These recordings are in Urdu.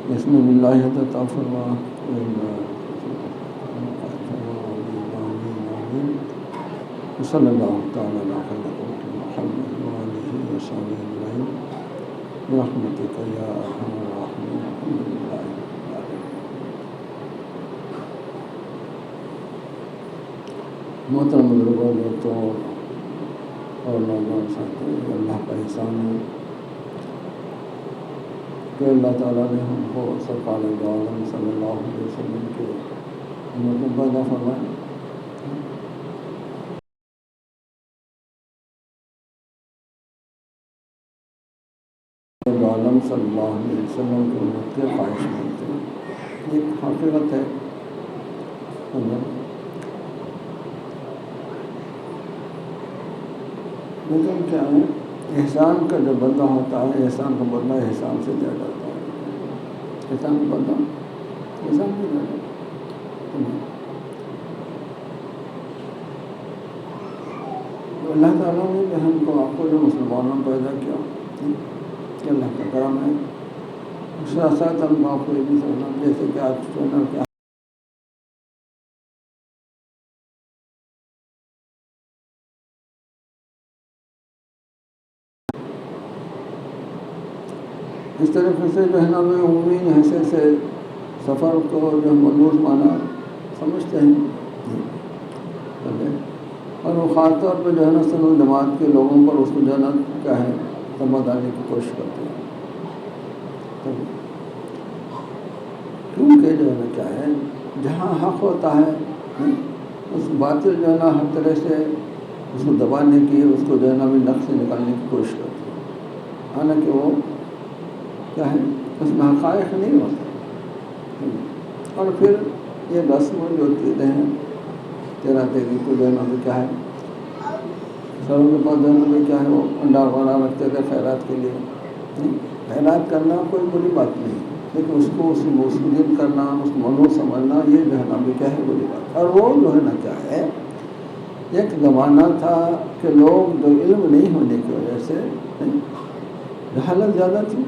بسم اللہ تعفرما صلی اللہ تعالیٰ علیہ محمد وآلہ وصحبہ اجمعین برحمتک یا ارحم الراحمین الحمد للہ رب العالمین۔ محترم بزرگوں، دوستوں اور نوجوان ساتھی، اللہ کا احسان ہے کہ اللہ تعالیٰ نے ہم کو سرکار دو عالم صلی اللہ علیہ وسلم کے امت میں پیدا فرمایا۔ دو عالم صلی اللہ علیہ وسلم کے امت کے خواہش مند تھے، ایک حقیقت ہے۔ لیکن کیا ہے، احسان کا جو بدلہ ہوتا ہے، احسان کا بدلہ احسان سے دیا جاتا ہے۔ احسان کا بدلہ احسان سے دیا جاتا ہے۔ اللہ تعالیٰ نے جو ہم کو آپ کو جو مسلمانوں پیدا کیا، کہ اللہ کا کرم ہے۔ اس کے ساتھ ہم آپ کو یہ بھی سمجھنا، جیسے کہ آج سونا کیا اس طریقے سے جو ہے نا میں عمومی حیثیت سے سفر کو جو ملوث مانا سمجھتے ہیں، اور وہ خاص طور پہ جو ہے نا سنی جماعت کے لوگوں پر اس کو جو ہے نا کیا ہے ذمہ ڈالنے کی کوشش کرتے ہیں، کیونکہ جو ہے نا کیا ہے جہاں حق ہوتا ہے اس باطل جو ہے نا ہر طرح سے اس کو دبانے کی، اس کو جو ہے نا بھی نقش سے نکالنے کی کوشش کرتے ہیں، حالانکہ وہ کیا ہے اس میں حقائق نہیں ہوتے۔ اور پھر یہ رسم جو چیزیں ہیں 13 تاریخ کو جو ہے نا بھی کیا ہے سروں کے پاس جو ہے نا بھی کیا ہے وہ انڈا وغیرہ رکھتے تھے خیرات کے لیے۔ خیرات کرنا کوئی بری بات نہیں، لیکن اس کو مسلم کرنا، اس کو منو سمجھنا، یہ جو ہے نا بھی کیا ہے بری بات۔ اور وہ جو ہے نا کیا ہے ایک زمانہ تھا کہ لوگ جو علم نہیں ہونے کی وجہ سے جہالت زیادہ تھی،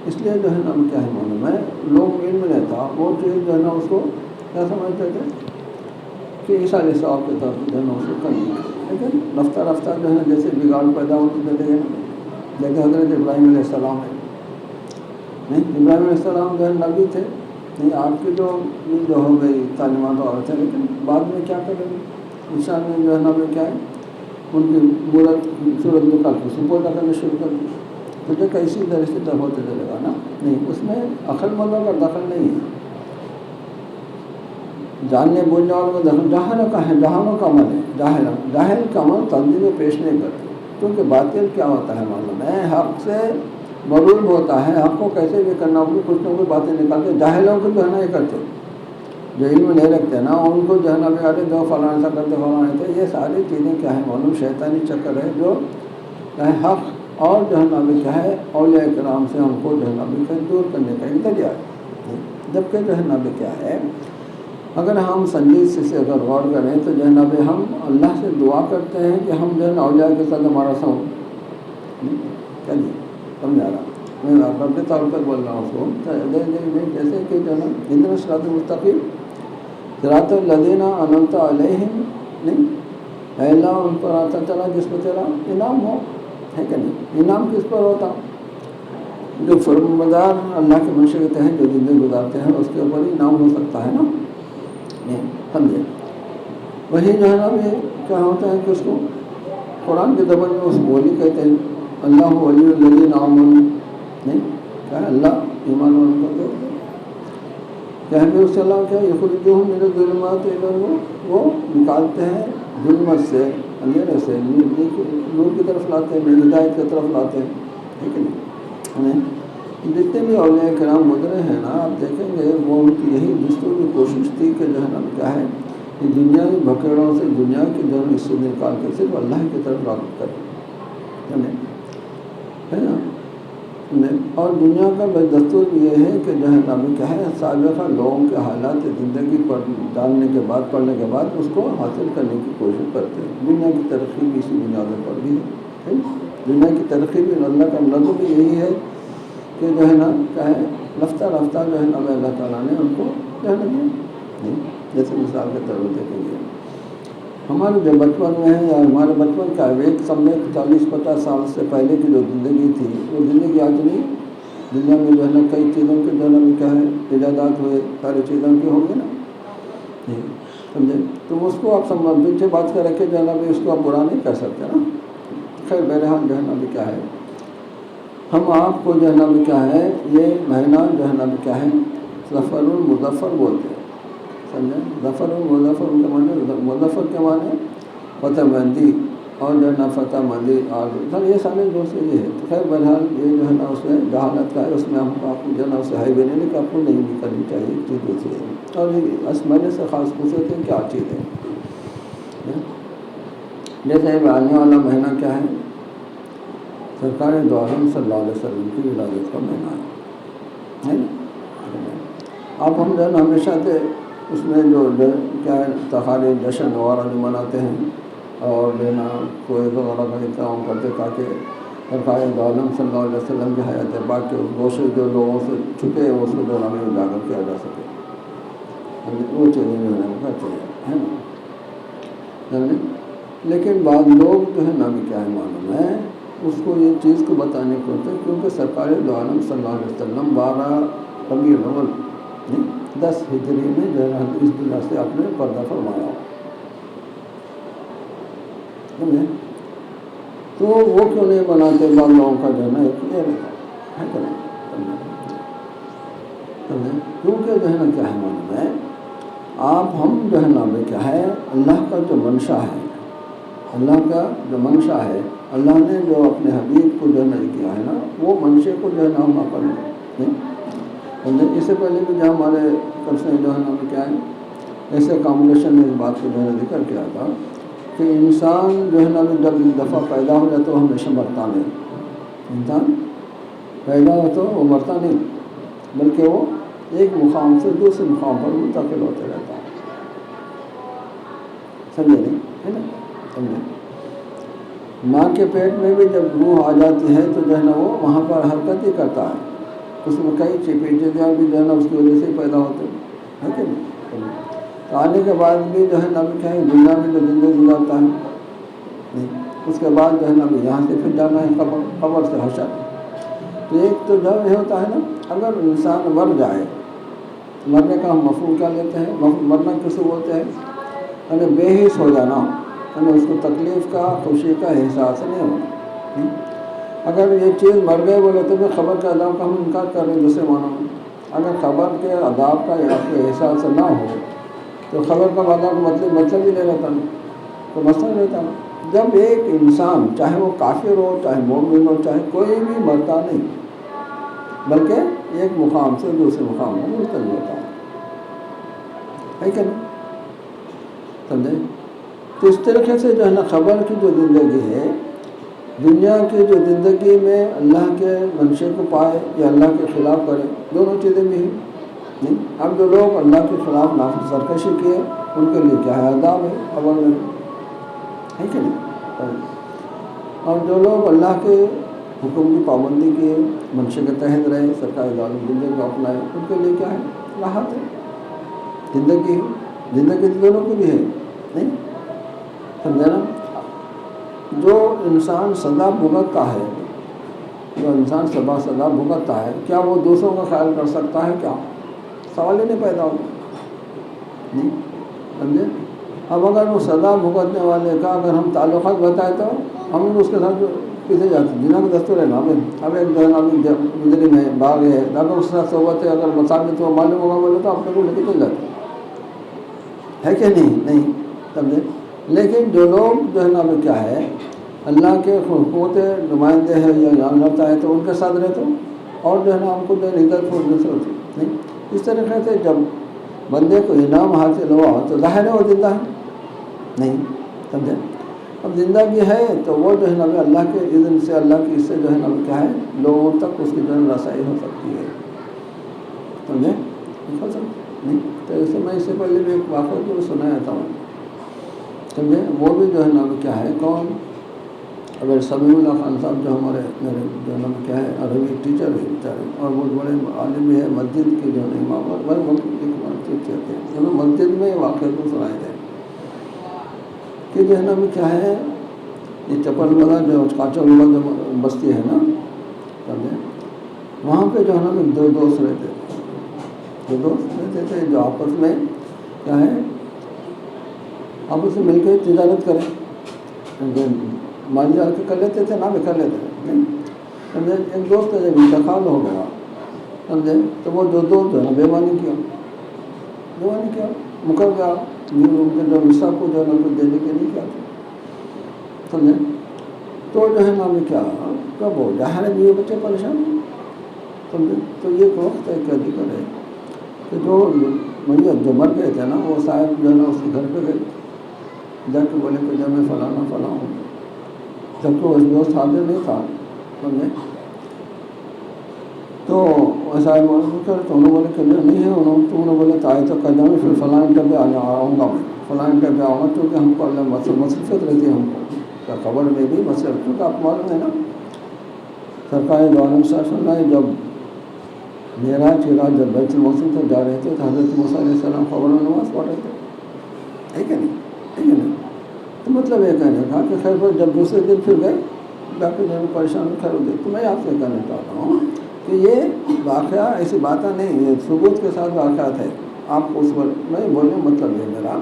اس لیے جو ہے نا کیا ہے معلوم ہے لوگ علم نہیں تھا، وہ چیز جو ہے نا اس کو کیا سمجھتے تھے کہ عیسیٰ علیہ السلام کے طرف جو ہے نا اس کو کرنی ہے۔ لیکن رفتہ رفتہ جو ہے نا جیسے بگاڑ پیدا ہوتے چلے گئے، جیسے حضرت ابراہیم علیہ السلام ہے، نہیں ابراہیم علیہ السلام جو ہے نبی تھے، نہیں آپ کی جو ہو گئی تعلیمات اور تھے، لیکن بعد میں کیا کریں گے عیسیٰ نے جو ہے نا کیا ہے ان کی مورت صورت نکال کے سپردہ کرنا شروع کر دی، تو جو کیسی طرح سے ہوتے چلے گا نا، نہیں اس میں عقل مندوں کا دخل نہیں ہے، جاننے بوجھنے والوں کا دخل جاہلوں کا ہے، جہانوں کا عمل ہے، جاہل کا عمل تنظیم میں پیش نہیں کرتے، کیونکہ باطل کیا ہوتا ہے معلوم ہے حق سے مروب ہوتا ہے، حق کو کیسے بھی کرنا ہوگی، کچھ نہ کچھ باتیں نکالتے، جاہلوں کو جو ہے نا یہ کرتے، جو علم نہیں رکھتے نا ان کو جو ہے نا ارے جو فلاں ایسا کرتے فلاں ایسا، یہ ساری چیزیں کیا ہے معلوم شیطانی چکر ہے، جو کیا ہے حق اور جو ہے نا بھی کیا ہے اولیاء کرام سے ہم کو جو ہے نا بھی دور کرنے کا ایک ذریعہ ہے۔ جبکہ جو ہے نا بھی کیا ہے اگر ہم سنجیدگی سے اگر غور کریں تو جو ہے نا بھی ہم اللہ سے دعا کرتے ہیں کہ ہم جو ہے نا اولیاء کے ساتھ ہمارا چلیے سمجھا رہا میں اپنے طور پر بول رہا ہوں اس کو، جیسے کہ جو ہے نا اہدنا الصراط المستقیم صراط الذین انعمت علیہم، نہیں اے اللہ ان پر آتا چلا جس پر تیرا انعام ہو، ہے کہ نہیں؟ انعام کس پر ہوتا؟ جو فرمانبردار اللہ کے منشا کے تحت جو زندگی گزارتے ہیں اس کے اوپر ہی انعام ہو سکتا ہے نا، نہیں سمجھے؟ وہی جو ہے نا بھی کیا ہوتا ہے کہ اس کو قرآن کے زبان میں اس بولی کہتے ہیں اللہ ولی الذین آمنوا، نہیں کیا ہے اللہ ایمان والوں کو دے کیا ہے اس اللہ کیا یخرجوہم من الظلمات الی النور، وہ نکالتے ہیں ظلمت سے اندھیرے سے نور کی طرف لاتے ہیں، ہدایت کی طرف لاتے ہیں، ٹھیک ہے نہیں؟ جتنے بھی اولیاء کرام گزرے ہیں نا آپ دیکھیں گے وہ ان کی یہی جستجو کوشش تھی کہ جو ہے نا کیا ہے کہ دنیاوی بھکیڑوں سے دنیا کی جو اس سے نکال کے صرف اللہ کی طرف راغب کریں، ہے نا؟ اور دنیا کا دستور بھی یہ ہے کہ جو ہے نا کیا ہے سابقہ لوگوں کے حالات زندگی پر ڈالنے کے بعد پڑھنے کے بعد اس کو حاصل کرنے کی کوشش کرتے ہیں۔ دنیا کی ترقی بھی اسی بنیادوں پر بھی ہے، دنیا کی ترقی بھی اللہ کا مطلب بھی یہی ہے کہ جو ہے نا کیا ہے رفتہ رفتہ جو ہے نا اللہ تعالیٰ نے ان کو جو ہے نا دیا. جیسے مثال کے طور پر دیکھیں گے ہمارے جو بچپن میں ہے یا ہمارے بچپن کا ایک سمجھے 40-50 سال سے پہلے کی جو زندگی تھی وہ زندگی آج نہیں. دنیا میں جو ہے نا کئی چیزوں کے جو ہے نا کیا ہے ایجادات ہوئے, ساری چیزوں کے ہو گئے نا, سمجھے. تو اس کو آپ سمجھ پیچھے بات کر رکھے جو ہے نا اس کو آپ برا نہیں کر سکتے نا. خیر بہرحال جو ہے نا کیا ہے ہم آپ کو جو ہے نا کیا ہے یہ مہینہ جو ہے نا کیا ہے ظفر المظفر بولتے ہیں, سمجھے. ظفر المظفر کے معنی, مظفر کے معنی فتح مندی اور جو ہے نا فتح مندی اور سر یہ سارے دوست یہ ہے. تو خیر بہرحال یہ جو ہے نا اس میں جہالت کا ہے, اس میں ہم کو آپ کو جو ہے نا اسے ہائی بھی نہیں کہ آپ کو نہیں بھی کرنی چاہیے چیز دوسری ہے. اور یہ اسمانے سے خاص پوچھے تھے کیا چیز ہے. جیسے آنے والا مہینہ کیا ہے سرکار دو عالم صلی اللہ علیہ وسلم کی ولادت کا مہینہ ہے نا. اب ہم جو ہے نا ہمیشہ سے اس میں جو کیا ہے تقاریب جشن وغیرہ جو مناتے ہیں اور جو ہے نا کوئی وغیرہ کا اہتمام کرتے تاکہ سرکار دو عالم صلی اللہ علیہ وسلم کی حیات پاک کے اس گوشے جو لوگوں سے چھپے ہیں اس کو جو ہمیں اجاگر کیا جا سکے. وہ چیزیں جو ہے چاہیے ہے نا. لیکن بعض لوگ جو ہے نا کیا ہے معلوم ہے اس کو یہ چیز کو بتانے کو ہوتے کیونکہ سرکار دو عالم صلی اللہ علیہ وسلم 12 ربیع الاول 10 ہجری میں جو ہے اس دنیا سے آپ نے پردہ فرمایا. تو وہ کیوں نہیں بناتے بعض لوگوں کا جو ہے نا ایک یہ رہتا ہے کہ نہیں. کیونکہ جو ہے نا کیا ہے معلوم ہے آپ ہم جو ہے نا کیا ہے اللہ کا جو منشا ہے, اللہ کا جو منشا ہے, اللہ نے جو اپنے حبیب کو جو ہے نا کیا ہے نا وہ منشے کو جو ہے نا ہم اپن نہیں. اس سے پہلے بھی جو ہمارے کرسیں جو ہے نا کیا ہے ایسے کامبینیشن میں اس بات کو جو ہے ذکر کیا تھا کہ انسان جو ہے نا جب ایک دفعہ پیدا ہو جاتا وہ ہمیشہ مرتا نہیں. انسان پیدا ہو تو وہ مرتا نہیں بلکہ وہ ایک مقام سے دوسرے مقام پر منتقل ہوتے رہتا ہے. سمجھے نہیں ہے نا. سمجھے ماں کے پیٹ میں بھی جب روح آ جاتی ہے تو جو ہے نا وہ وہاں پر حرکت ہی کرتا ہے. اس میں کئی چیزیں بھی جو ہے نا اس کی وجہ سے ہی پیدا ہوتے ہیں کہ نہیں. تو آنے کے بعد بھی جو ہے نا کیا ہے دنیا میں جو زندگی گزارتا ہے اس کے بعد جو ہے نا یہاں سے پھر جانا ہے قبر سے حشر. تو ایک تو جب یہ ہوتا ہے نا اگر انسان مر جائے, مرنے کا ہم مفہوم کیا لیتے ہیں, مرنا کسے بولتے ہیں یعنی بے حس ہو جانا, یعنی اس کو تکلیف کا خوشی کا احساس نہیں ہونا. اگر یہ چیز مر گئے بولے تو پھر خبر کے عذاب کا ہم انکار کر رہے ہیں دوسرے معنوں میں. اگر خبر کے عذاب کا یا آپ کے احساس نہ ہو تو خبر کا عذاب مطلب ہی نہیں رہتا نا, تو مسئلہ رہتا نا. جب ایک انسان چاہے وہ کافر ہو چاہے مومن ہو چاہے کوئی بھی مرتا نہیں بلکہ ایک مقام سے دوسرے مقام میں منتقل ہوتا ہے کہ نہیں. سمجھے. تو اس طریقے سے جو ہے نا خبر کی جو زندگی ہے دنیا کی جو زندگی میں اللہ کے منشے کو پائے یا اللہ کے خلاف کرے دونوں چیزیں بھی ہیں نہیں. اب جو لوگ اللہ کے خلاف نافذ سرکشی کیے ان کے لیے کیا ہے عذاب ہے قبر میں ہے کہ نہیں. اور جو لوگ اللہ کے حکم کی پابندی کیے منشے کے تحت رہے سرکار ظالم زندگی کو اپنائے ان کے لیے کیا ہے راحت ہے. زندگی دونوں کی بھی ہے نہیں. سمجھا نا. جو انسان سزا بھگتتا ہے سزا بھگتتا ہے کیا وہ دوسروں کا خیال کر سکتا ہے کیا؟ سوال ہی نہیں پیدا ہوتا نہیں. سمجھے. اب اگر وہ سزا بھگتنے والے کا اگر ہم تعلقات بتائیں تو ہم اس کے ساتھ پیچھے جاتے ہیں. جنہوں کا دستور ہے نا اب ایک گزری میں باغ ہے اگر اس کے ساتھ صحبت ہے اگر مساجد تو معلوم ہوگا بولے تو اپنے کو لے کے چل جاتے ہے کہ نہیں. سمجھے. لیکن جو لوگ جو ہے نا کیا ہے اللہ کے حکومت نمائندے ہیں یا جانتا ہے تو ان کے ساتھ رہتے اور جو ہے نا ہم کو جو عزت سے ہوتی نہیں. اس طریقے سے جب بندے کو انعام حاصل ہوا تو ظاہر ہے وہ زندہ ہے نہیں. سمجھے. اب زندگی ہے تو وہ جو ہے نا اللہ کے اذن سے اللہ کی اس سے جو ہے نا کیا ہے لوگوں تک اس کی جو ہے رسائی ہو سکتی ہے. سمجھے. ہو سکتی نہیں. تو ایسے میں اس سے پہلے بھی ایک واقعہ جو سنایا تھا سمجھے. وہ بھی جو ہے نا کیا ہے کون اگر سمیع اللہ خان صاحب جو ہمارے میرے جو نام کیا ہے عربی ٹیچر ہے بیچارے اور بہت بڑے عالم بھی ہے، مسجد کے جو ہے امام اور بڑے مسجد کہتے ہیں، انہوں مسجد میں واقعہ کو سنائے تھے کہ جو ہے نا کیا ہے یہ چپل والا جو کاچل والا جو بستی ہے نا سمجھے، وہاں پہ جو ہے نا دو دوست رہتے تھے جو آپس میں کیا ہے آپس میں مل کے تجارت کریں، مان جا کے کر لیتے تھے، نہ بھی کر لیتے تھے نہیں سمجھے۔ ایک دوست ہے جب انتقال ہو گیا سمجھے تو وہ جو دوست جو ہے نا بیمانی کیا مکر گیا، ان کے جو حصہ کو جو ہے نا کچھ دینے کے نہیں کیا سمجھے، تو جو ہے نا ہمیں کیا کب ہو ظاہر ہے یہ بچے پریشان سمجھے۔ تو یہ ایک وقت ہے کہ ذکر ہے کہ جو میت جو مر گئے تھے نا وہ صاحب جو ہے نا اس کے گھر پہ گئے، جا کے بولے کہ جب میں فلاں ہوں، جب کہ وہ دوست حاضر نہیں تھا سمجھے، تو ایسا تو انہوں نے بولے کہ نہیں ہے، تو انہوں نے بولے تو آئے تو کر جاؤں پھر فلاں ٹائم پہ آؤں گا، میں فلاں ٹائم پہ آؤں گا، کیونکہ ہم کو اللہ مصروفیت رہتی ہے، ہم کو خبر میں بھی مصروف، کیونکہ آپ معلوم ہے نا سرکار دو عالم صلی اللہ علیہ وسلم جب معراج کی رات جب بیت المقدس سے جا رہے تھے تو حضرت موسیٰ علیہ السلام خبر میں نماز پڑھ رہے تھے، ہے کہ نہیں، تو مطلب یہ کہنے کا کہ خیر پر جب دوسرے دن پھر گئے جا کے جو پریشان خیر ہو گئی، تو میں آپ سے کہنا چاہتا ہوں کہ یہ واقعہ ایسی باتیں نہیں، یہ ثبوت کے ساتھ واقعات ہے، آپ کو اس پر میں بولنے مطلب یہ میرا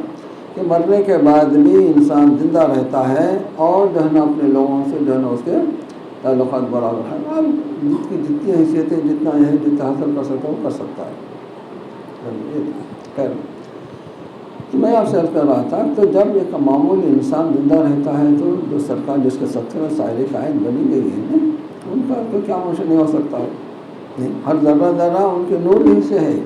کہ مرنے کے بعد بھی انسان زندہ رہتا ہے اور جو ہے نا اپنے لوگوں سے جو ہے نا اس کے تعلقات برابر ہیں، اور جتنی حیثیتیں جتنا ہے جتنا حاصل کر سکتا ہے وہ کر سکتا ہے۔ خیر تو میں آپ سے عرض کر رہا تھا تو جب ایک معمولی انسان زندہ رہتا ہے تو جو سرکار جس کے سطح میں سائر قائد بنی گئی ہے ان کا تو کیا مشکل نہیں ہو سکتا ہے، نہیں، ہر ذرہ ذرہ ان کے نور ہی سے ہے،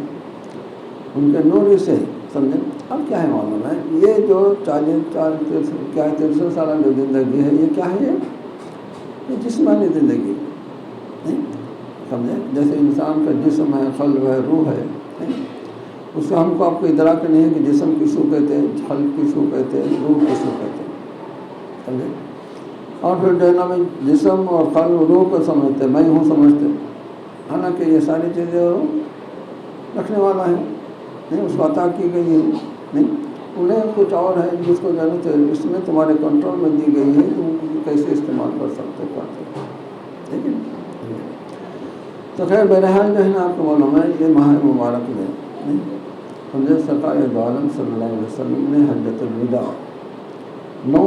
ان کے نور ہی سے سمجھیں۔ اب کیا ہے معلوم ہے یہ جو 43 سالہ جو زندگی ہے یہ کیا ہے، یہ جسمانی زندگی نہیں سمجھیں، جیسے انسان کا جسم ہے، قلب ہے، روح ہے، اس سے ہم کو آپ کو ادراک نہیں ہے کہ جسم کس کو کہتے ہیں، قلب کس کو کہتے ہیں، روح کس کو کہتے ہیں سمجھیں، اور پھر جو ہے نا جسم اور قلب روح کو سمجھتے میں ہوں سمجھتے، حالانکہ یہ ساری چیزیں رکھنے والا ہے نہیں، اس کو عطا کی گئی ہے نہیں، انہیں کچھ اور ہے جس کو جانے چاہیے، اس میں تمہارے کنٹرول میں دی گئی ہے، تم کیسے استعمال کر سکتے کرتے، ٹھیک ہے۔ تو خیر بہرحال جو ہے نا آپ کو معلوم ہے یہ ماہ مبارک میں سمجھے سرکار دو عالم صلی اللہ علیہ وسلم نے حجۃ الوداع 9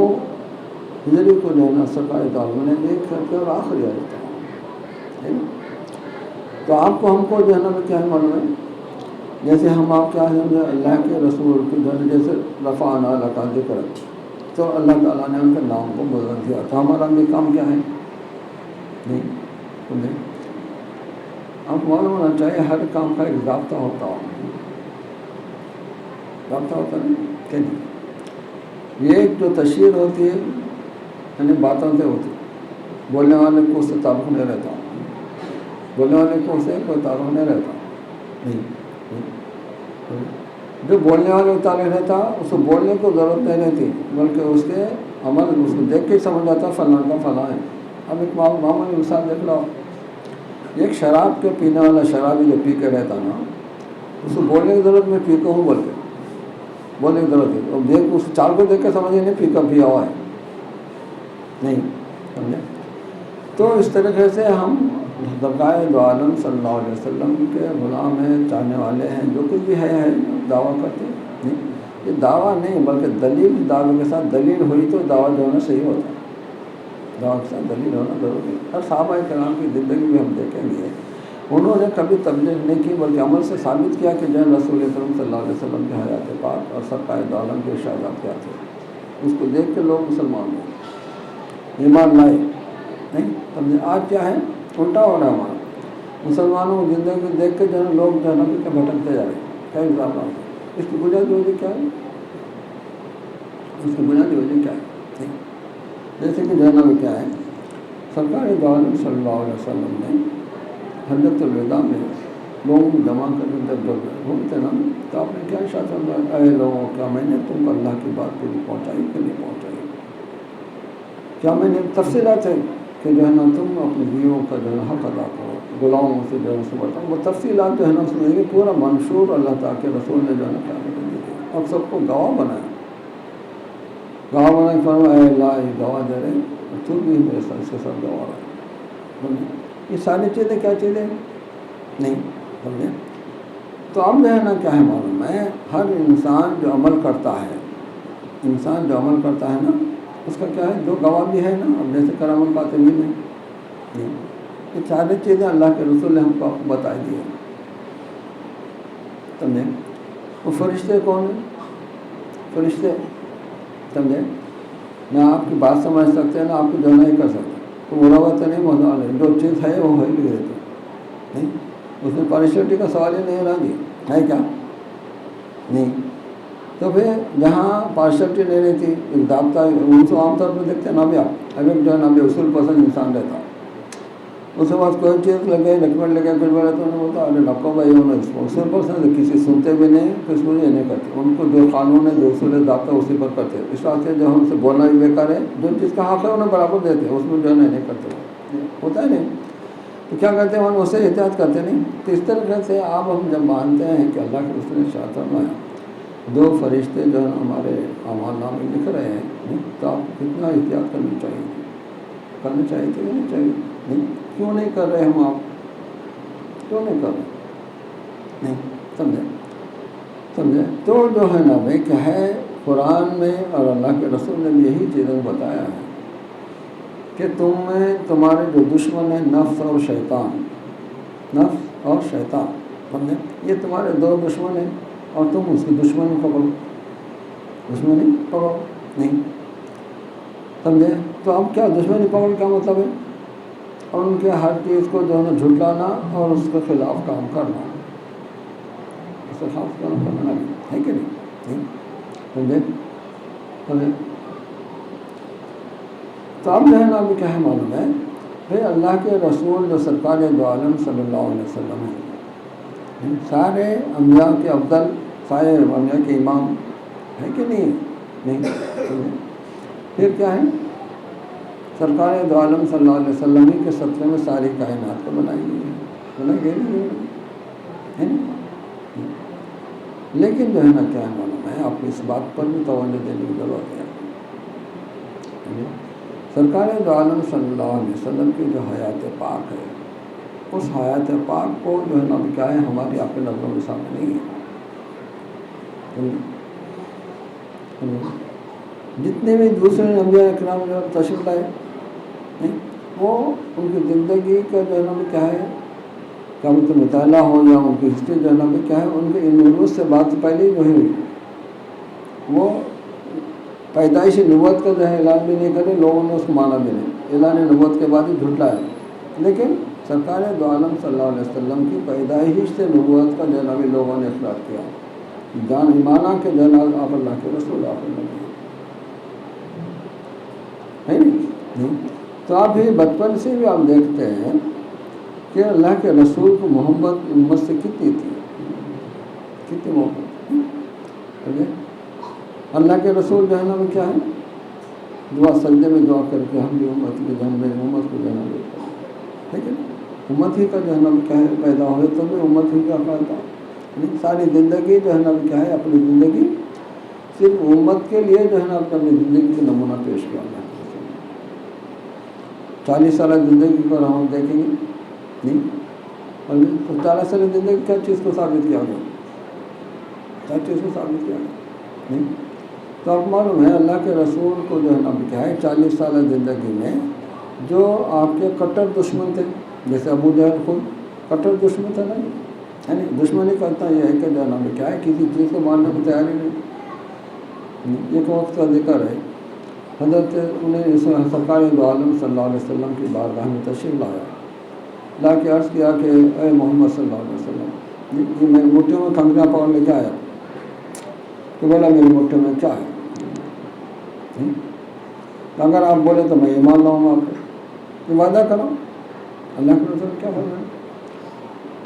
ہجری کو جو ہے نا سرکار دو عالم نے ایک کرتے اور آخری آیا تھا، تو آپ کو ہم کو جو ہے نا کیا ہے معلوم ہے جیسے ہم آپ کیا ہے اللہ کے رسول کی جو ہے جیسے رفعنا لک ذکرک، تو اللہ تعالیٰ نے ان کے نام کو بلند کیا، تو ہمارا بھی کام کیا ہے نہیں سمجھے، آپ کو معلوم ہونا چاہیے ہر کام کا ایک ضابطہ ہوتا نہیں کہ نہیں، یہ ایک جو تشہیر ہوتی ہے یعنی باتوں سے ہوتی ہے، بولنے والے کو اس سے تعلق نہیں رہتا، بولنے والے کو اس سے کوئی تعلق نہیں رہتا نہیں، جو بولنے والے کو تعلق رہتا اس کو بولنے کو ضرورت نہیں رہتی، بلکہ اس کے عمل اس کو دیکھ کے سمجھ آتا فلاں کا فلاں ہے۔ اب ایک معمولی مثال دیکھ لو، ایک شراب کے پینے والا شرابی جو پی کے رہتا نا اس کو بولنے کی ضرورت میں پی کے ہوں بول کے بولنے کی ضرورت ہے، اور دیکھ اس چال کو دیکھ کے سمجھے نہیں پی کا پیا ہوا ہے نہیں سمجھے۔ تو اس طریقے سے ہم سرکار دو عالم صلی اللہ علیہ وسلم کے غلام ہیں، چاہنے والے ہیں، جو کچھ بھی ہے دعویٰ کرتے نہیں، یہ دعویٰ نہیں بلکہ دلیل، دعوے کے ساتھ دلیل ہوئی تو دعویٰ جو ہے نا صحیح ہوتا ہے، دعویٰ کے ساتھ دلیل ہونا ضروری ہے۔ اور صحابہ کرام کی زندگی میں ہم دیکھیں گے انہوں نے کبھی تبلیغ نہیں کی بلکہ عمل سے ثابت کیا کہ جو رسول اکرم صلی اللہ علیہ وسلم کے حیات پاک اور سرکار دو عالم کے ارشادات کیا تھے، اس کو دیکھ کے لوگ مسلمان ہوئے، ایمان لائے نہیں سمجھے۔ آج کیا ہے الٹا ہو رہا ہے، ہمارا مسلمانوں کی زندگی دیکھ کے جو ہے لوگ جو ہے نا بھٹکتے جا رہے ہیں، کیا حساب ہے اس کی بنیادی وجہ کیا ہے، اس کی بنیادی وجہ کیا ہے، جیسے کہ جو ہے نا کیا ہے سرکار دو عالم صلی اللہ علیہ وسلم نے حجۃ الوداع میں لوگوں کو جمع کر کے جب گھومتے نا تو آپ نے کیا ارشاد فرمایا، اے لوگوں کیا میں نے تم کو اللہ کی بات پوری پہنچائی کہ نہیں پہنچائی، کیا میں نے تفصیلات ہے کہ جو ہے نا تم اپنی بیویوں کا جو ہے نا حق ادا کرو، غلاموں سے جو ہے نا بتاؤ، وہ تفصیلات جو ہے نا اس میں پورا منشور اللہ تعالیٰ کے رسول نے جو ہے نا کیا دی اور سب کو گواہ بنایا، گواہ بنا کے فرمایا اے اللہ یہ گواہ دے رہے ہیں، تو بھی میرے ساتھ اس کے ساتھ گواہ ہے۔ یہ ساری چیزیں کیا چیزیں نہیں سمجھے؟ تو اب جو ہے نا کیا ہے معلوم ہے، ہر انسان جو عمل کرتا ہے، انسان جو عمل کرتا ہے نا اس کا کیا ہے، جو گواہ بھی ہے نا، اب جیسے کرام القاتمین ہے، یہ ساری چیزیں اللہ کے رسول نے ہم کو بتائی دی ہے، سمجھے؟ وہ فرشتے کون ہیں؟ فرشتے سمجھے نہ آپ کی بات سمجھ سکتے ہیں، نہ آپ کو جو نہیں کر سکتے، تو برا ہوا تو نہیں موضوع نہیں، جو چیز ہے وہ ہے لکھ دیتے نہیں، اس میں پارشلٹی کا سوال ہی نہیں رہا جی، ہے کیا نہیں؟ تو پھر جہاں پارشلٹی نہیں رہتی، ایک ضابطہ ان کو عام طور پہ دیکھتے ہیں نا بھی آپ ابھی جو ہے نا بھی اصول پسند انسان رہتا، اس کے بعد کوئی چیز لگے ڈاکومنٹ لگے کچھ بڑے تو انہوں نے بولتا ارے نکو بھائی انہوں نے اصول پسند کسی سنتے بھی نہیں، کچھ بھی نہیں کرتے، ان کو جو قانون ہے جو اصول ضابطہ اسی پر کرتے، اس واسطے جو ہم سے بولنا بھی بیکار ہے، جو چیز کا حق ہے انہیں برابر دیتے، اس میں جو ہے نہیں کرتے، ہوتا ہے نہیں، تو کیا کرتے ہیں ہم اسے احتیاط کرتے نہیں۔ تو اس طرح سے آپ ہم جب مانتے ہیں کہ اللہ کے رسول نے ارشاد فرمایا دو فرشتے جو ہے ہمارے اعمال نامے لکھ رہے ہیں، تو آپ کتنا احتیاط کرنی چاہیے، کرنا چاہیے کہ نہیں چاہیے؟ نہیں کیوں نہیں کر رہے ہم، آپ کیوں نہیں کر رہے؟ نہیں سمجھے؟ تو جو ہے نا بھائی کیا ہے، قرآن میں اور اللہ کے رسول نے بھی یہی چیزیں بتایا ہے کہ تم میں تمہارے جو دشمن ہیں نفس اور شیطان، نفس اور شیطان، سمجھے؟ یہ تمہارے دو دشمن ہیں اور تم اس کی دشمنی پکڑو، دشمنی پکڑو نہیں، سمجھے؟ تو اب کیا دشمنی پکڑ کیا مطلب ہے؟ اور ان کے ہر چیز کو جو ہے نا جھٹلانا اور اس کے خلاف کام کرنا، اس کے خلاف کام کرنا ہے کہ نہیں؟ سمجھے؟ تو اب جو ہے نا ابھی کیا ہے معلوم ہے بھائی اللہ کے رسول جو سرکار دو عالم صلی اللہ علیہ وسلم ہے، سارے انبیاء کے افضل، سارے انبیاء کے امام ہے کہ نہیں؟ پھر کیا ہے، سرکار دو عالم صلی اللہ علیہ وسلم کے سطح میں ساری کائنات کو بنائی گئی ہے، بنائی گئی ہے نا؟ لیکن جو ہے نا کیا معلوم ہے آپ کو اس بات پر بھی توجہ دینے کی ضرورت ہے، سرکار دو عالم صلی اللہ علیہ وسلم کی جو حیات پاک ہے، اس حیات پاک کو جو ہے نا کیا ہے ہماری آپ کے نظروں کے سامنے نہیں ہے۔ جتنے بھی دوسرے انبیاء اکرام جو تشریف لائے وہ ان کی زندگی کا جو ہے نا کیا ہے، کیا مطلب مطالعہ ہو یا ان کی ہسٹری جو ہے نا کیا ہے، ان کے نبوت سے بات سے پہلے جو ہے وہ پیدائشی نبوت کا جو ہے اعلان بھی نہیں کرے، لوگوں نے اس کو مانا بھی نہیں، اعلان نبوت کے بعد ہی جھٹلایا، لیکن سرکار دو عالم صلی اللہ علیہ وسلم کی پیدائش سے نبوت کا جو ہے نا بھی لوگوں نے اقرار کیا، جان ایمانہ کے جو ہے نا آپ اللہ کے رسول آپ اللہ ہے نہیں۔ تو آپ ہی بچپن سے بھی آپ دیکھتے ہیں کہ اللہ کے رسول کو محبت امت سے کتنی تھی، کتنی محبت، اللہ کے رسول جو ہے نا وہ کیا ہے، دعا سجدے میں دعا کر کے ہم بھی امت کے جن میں امت کو جو ہے نا ٹھیک ہے، امت ہی کا جو ہے نا کیا ہے پیدا ہوئے تو بھی امت ہی کا فائدہ، ساری زندگی جو ہے نا کیا ہے اپنی زندگی صرف امت کے لیے جو ہے نا اپنی زندگی کا نمونہ پیش کیا ہے۔ 40 سالہ زندگی پر ہم دیکھیں گے نہیں، اور 40 سالہ زندگی کیا چیز کو ثابت کیا گیا، کیا چیز کو ثابت کیا گیا نہیں؟ تو اب معلوم ہے اللہ کے رسول کو جو ہے نا کیا ہے 40 سالہ زندگی میں جو آپ کے کٹر دشمن تھے، جیسے ابو جہل خود کٹر دشمن تھا نا، ہے نہیں، دشمنی کرتا یہ ہے کہ جو ہے نا کیا ہے کسی چیز کو ماننے کی تیاری نہیں۔ ایک وقت کا ذکر ہے، حضرت انہیں سرکار دو عالم صلی اللہ علیہ وسلم کی بارگاہ میں تشریف لایا، لا کے عرض کیا کہ اے محمد صلی اللہ علیہ وسلم، یہ میری مٹھیوں میں کنگریاں پکڑ لے کے آیا، تو بولا میری مٹھیوں میں کیا ہے، اگر آپ بولے تو میں ایمان لاؤں گا، آپ کو یہ وعدہ کرو۔ اللہ کے رسول کیا بول رہے ہیں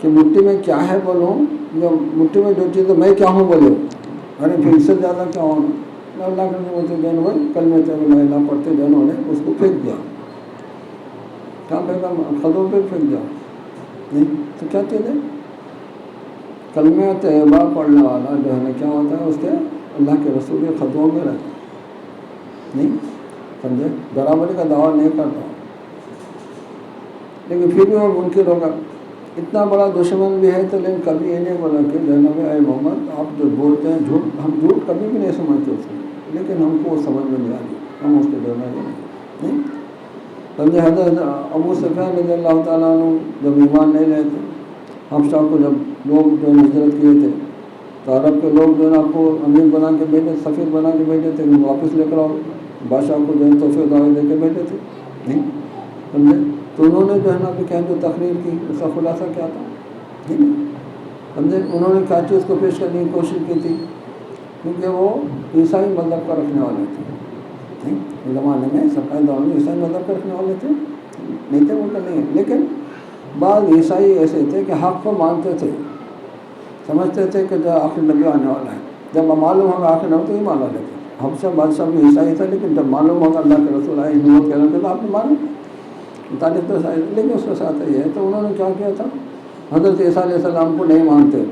کہ مٹھی میں کیا ہے بولوں، یا مٹھی میں جو چیز ہے میں کیا ہوں بولے، ارے پھر اس سے زیادہ کیا ہونا، اللہ کے رسول جو ہے کلمہ طیبہ لا الہ پڑھتے جو انہوں نے اس کو پھینک دیا. کہاں پھینکا؟ خدوں پہ پھینک دیا. نہیں تو کیا چیز ہے؟ کلمہ طیبہ پڑھنے والا جو ہے نا کیا ہوتا ہے اس کے اللہ کے رسول کے خطوں میں رہتا نہیں. سمجھے؟ برابری کا دعویٰ نہیں کرتا لیکن پھر بھی وہ منکر ہوگا. اتنا بڑا دشمن بھی ہے تو لیکن کبھی یہ نہیں بولا کہ جناب اے محمد آپ جو بولتے ہیں جھوٹ، ہم جھوٹ کبھی بھی نہیں سمجھتے اس میں، لیکن ہم کو وہ سمجھ میں نہیں آ رہی، ہم اس کو دینا نہیں. سمجھے؟ حضرت ابو سفیان رضی اللہ تعالیٰ عنہ جب ایمان نہیں رہے تھے، حبشہ کو جب لوگ جو ہجرت کیے تھے تو عرب کے لوگ جو ہے آپ کو امیر بنا کے بھیجے، سفیر بنا کے بھیجے تھے، واپس لے کر آؤ. بادشاہ کو جو ہے تحفے دعوے دے کے بھیجے تھے نہیں. سمجھے؟ تو انہوں نے جو ہے نا کہ جو تقریر کی اس کا خلاصہ کیا تھا ٹھیک ہے. سمجھے؟ انہوں نے کیا چیز کو پیش کرنے کی کوشش کی تھی کیونکہ وہ عیسائی مذہب کا رکھنے والے تھے. ٹھیک زمانے میں سرکاری دور میں عیسائی مذہب کا رکھنے والے تھے نہیں تھے، وہ تو نہیں. لیکن بعض عیسائی ایسے تھے کہ حق کو مانتے تھے، سمجھتے تھے کہ جو آخر نبی آنے والا ہے. جب معلوم ہوگا آخر نبی تو ہی مانا لیتے. حبشہ بادشاہ بھی عیسائی تھا لیکن جب معلوم ہوگا اللہ کے رسول آئے ہندوت کہہ رہے تھے تو آپ نے مانو تاریخ تو سائز. لیکن اس کے ساتھ یہ ہے تو انہوں نے کیا کیا تھا، حضرت عیسیٰ علیہ السلام کو نہیں مانتے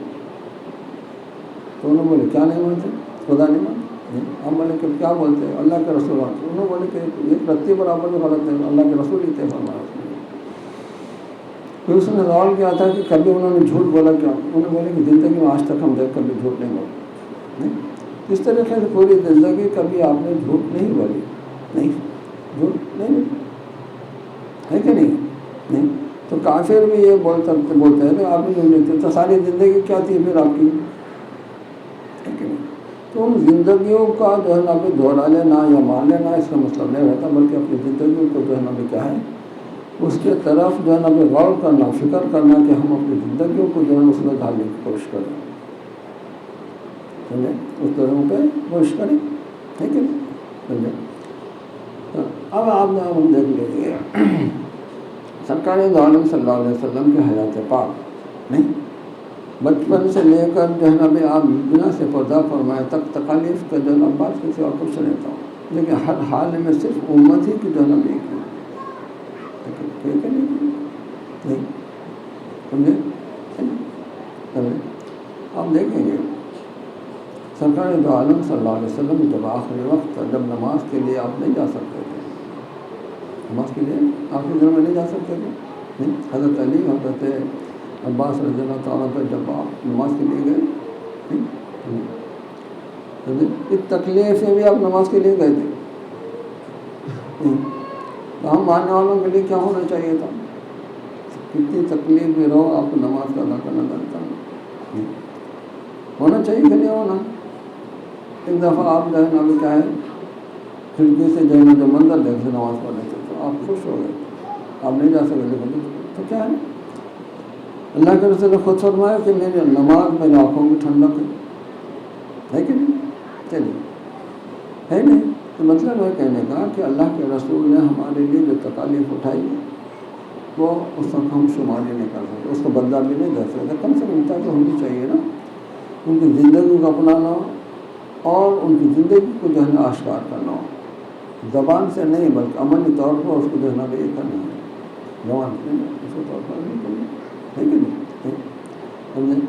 تو انہوں نے بولے کیا نہیں مانتے؟ خدا نہیں مانتے. ہم بولے کہ کیا بولتے ہیں؟ اللہ کے رسول آتے. انہوں نے بولے کہ یہ رتی برابر میں غلط ہے، اللہ کے رسول ہی تھے فرمایا. پھر اس نے سوال کیا تھا کہ کبھی انہوں نے جھوٹ بولا کیا؟ انہوں نے بولے کہ زندگی میں آج تک ہم دیکھ کبھی جھوٹ نہیں بولا نہیں. اس طریقے سے پوری زندگی کبھی آپ نے جھوٹ نہیں بولی نہیں، جھوٹ نہیں ہے کہ نہیں. تو کافر بھی یہ بولتے ہیں کہ آپ نے جھوٹ تو ساری زندگی کیا تھی پھر آپ کی ہے کہ نہیں. تو ان زندگیوں کا جو ہے نا ابھی دہرا لینا یا مان لینا اس کا مطلب نہیں رہتا، بلکہ اپنی زندگیوں کو جو ہے نا ابھی کیا ہے اس کے طرف جو ہے نا ابھی غور کرنا، فکر کرنا کہ ہم اپنی زندگیوں کو جو ہے اس میں ڈالنے کی کوشش کریں. سمجھے؟ اس طرح پہ کوشش کریں ٹھیک ہے. سمجھے؟ اب آپ ہم دیکھ لیجیے سرکار دو عالم صلی اللہ علیہ وسلم کے حیات پاک نہیں، بچپن سے لے کر جو ہے نا بھی آپ بنا سے پردہ فرمائے تک تکالیف کا جو ہے نا بات کسی اور کچھ نہیں تھا، لیکن ہر حال میں صرف امت ہی کی جو ہے نا بھی ٹھیک ہے نہیں. سمجھے؟ آپ دیکھیں گے سرکار دو عالم صلی اللہ علیہ وسلم جب آخری وقت جب نماز کے لیے آپ نہیں جا سکتے تھے، نماز کے لیے آخری دن میں نہیں جا سکتے تھے نہیں. حضرت علی حضرت عباس رضی اللہ تعالیٰ پر جب آپ نماز کے لیے گئے اس تکلیف سے بھی آپ نماز کے لیے گئے تھے. تو ہم ماننے والوں کے لیے کیا ہونا چاہیے تھا؟ کتنی تکلیف بھی رہو آپ کو نماز کا ادا کرنا چاہتا ہونا چاہیے کہ نہیں ہونا. ایک دفعہ آپ جو ہے نا ابھی کیا ہے کھڑکی سے جو ہے نا جو منظر دیکھ سے نماز پڑھ رہے تھے تو آپ خوش ہو گئے، آپ نہیں جا سکتے لیکن تو کیا ہے اللہ کے رسول نے خود فرمایا کہ میری نماز میری آنکھوں کی ٹھنڈک ہے کہ نہیں. چلیے ہے نہیں تو مطلب ہے کہنے کا کہ اللہ کے رسول نے ہمارے لیے جو تکالیف اٹھائی وہ اس وقت ہم شمار ہی نہیں کر سکتے، اس کو بدلا بھی نہیں دے سکتے. کم سے کم تو ہونی چاہیے نا ان کی زندگی کو اپنانا اور ان کی زندگی کو جو ہے نا آشکار کرنا، زبان سے نہیں بلکہ عملی طور پر اس کو جو ہے نا یہ کرنا ہے. زبان سے اس کے طور پر نہیں کرنا ہے کہ نہیں. سمجھے؟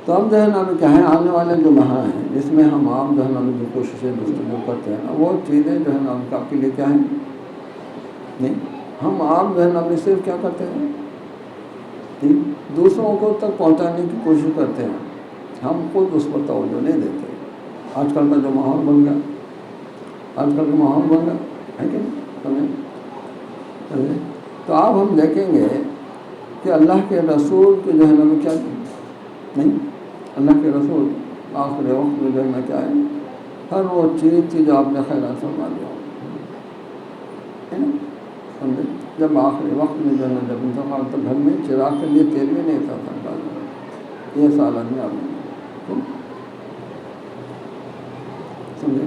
تو ہم جو ہے نا ابھی کیا ہے آنے والے جو ماہ ہیں جس میں ہم آپ جو ہے نا جو کوششیں گفتگو کرتے ہیں نا وہ چیزیں جو ہے نا آپ کے لیے کیا ہیں نہیں. ہم آپ جو ہے نا ابھی صرف کیا کرتے ہیں دوسروں کو تک پہنچانے کی کوشش کرتے ہیں، ہم خود اس پر توجہ نہیں دیتے. آج کل کا جو ماحول بن گیا، آج کل کا ماحول بن گیا ہے کہ نہیں. سمجھے؟ تو اب ہم دیکھیں گے کہ اللہ کے رسول کے جو ہے نا کیا نہیں، اللہ کے رسول آخری وقت میں جو ہے نا کیا ہے ہر وہ چیز تھی جو آپ نے خیرات فرما دیا ہے نا. سمجھے؟ جب آخری وقت میں جو ہے نا جب انتقال تو گھر میں چراغ کے لیے تیل بھی نہیں تھا یہ سال آدمی آپ نے سمجھے.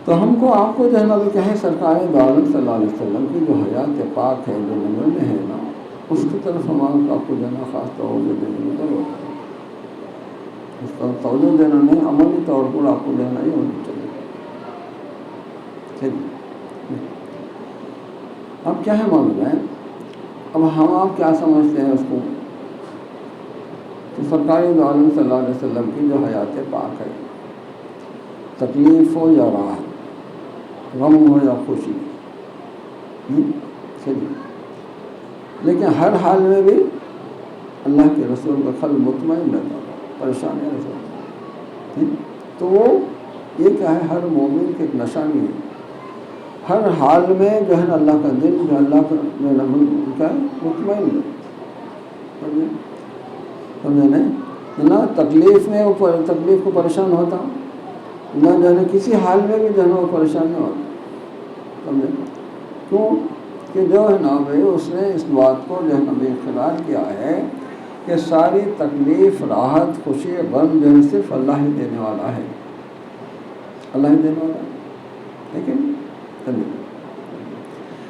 تو ہم کو آپ کو جو ہے نا وہ کیا ہے سرکار دو عالم صلی اللہ علیہ وسلم کی جو حیات پاک ہے جو نمبر میں ہے نا اس کی طرف ہم آپ کو جو ہے نا خاص توجہ دینے کی ضرورت اس پر توجہ دینا نہیں، عملی طور پر آپ کو دینا ہی ہونا چاہیے. ٹھیک. اب کیا ہے معلوم ہے، اب ہم آپ کیا سمجھتے ہیں اس کو؟ تو سرکار دو عالم صلی اللہ علیہ وسلم کی جو حیات پاک ہے، تکلیف ہو یا راحت، غم ہو یا خوشی، لیکن ہر حال میں بھی اللہ کے رسول کا قلب مطمئن رہتا ہے، پریشانی رہتا. تو وہ یہ کیا ہے، ہر مومن کی ایک نشانی ہے. ہر حال میں جو ہے نا اللہ کا دل جو اللہ کا کیا ہے مطمئن ہے. سمجھے نہیں؟ نہ تکلیف میں وہ تکلیف کو پریشان ہوتا، نہ جو ہے کسی حال میں بھی جو ہے وہ پریشان نہیں ہوتا. سمجھے؟ کیوں کہ جو ہے نا بھائی اس نے اس بات کو جو ہے نا بے اختیار کیا ہے کہ ساری تکلیف، راحت، خوشی، غم جو ہے صرف اللہ ہی دینے والا ہے. اللہ ہی دینے والا ہے. لیکن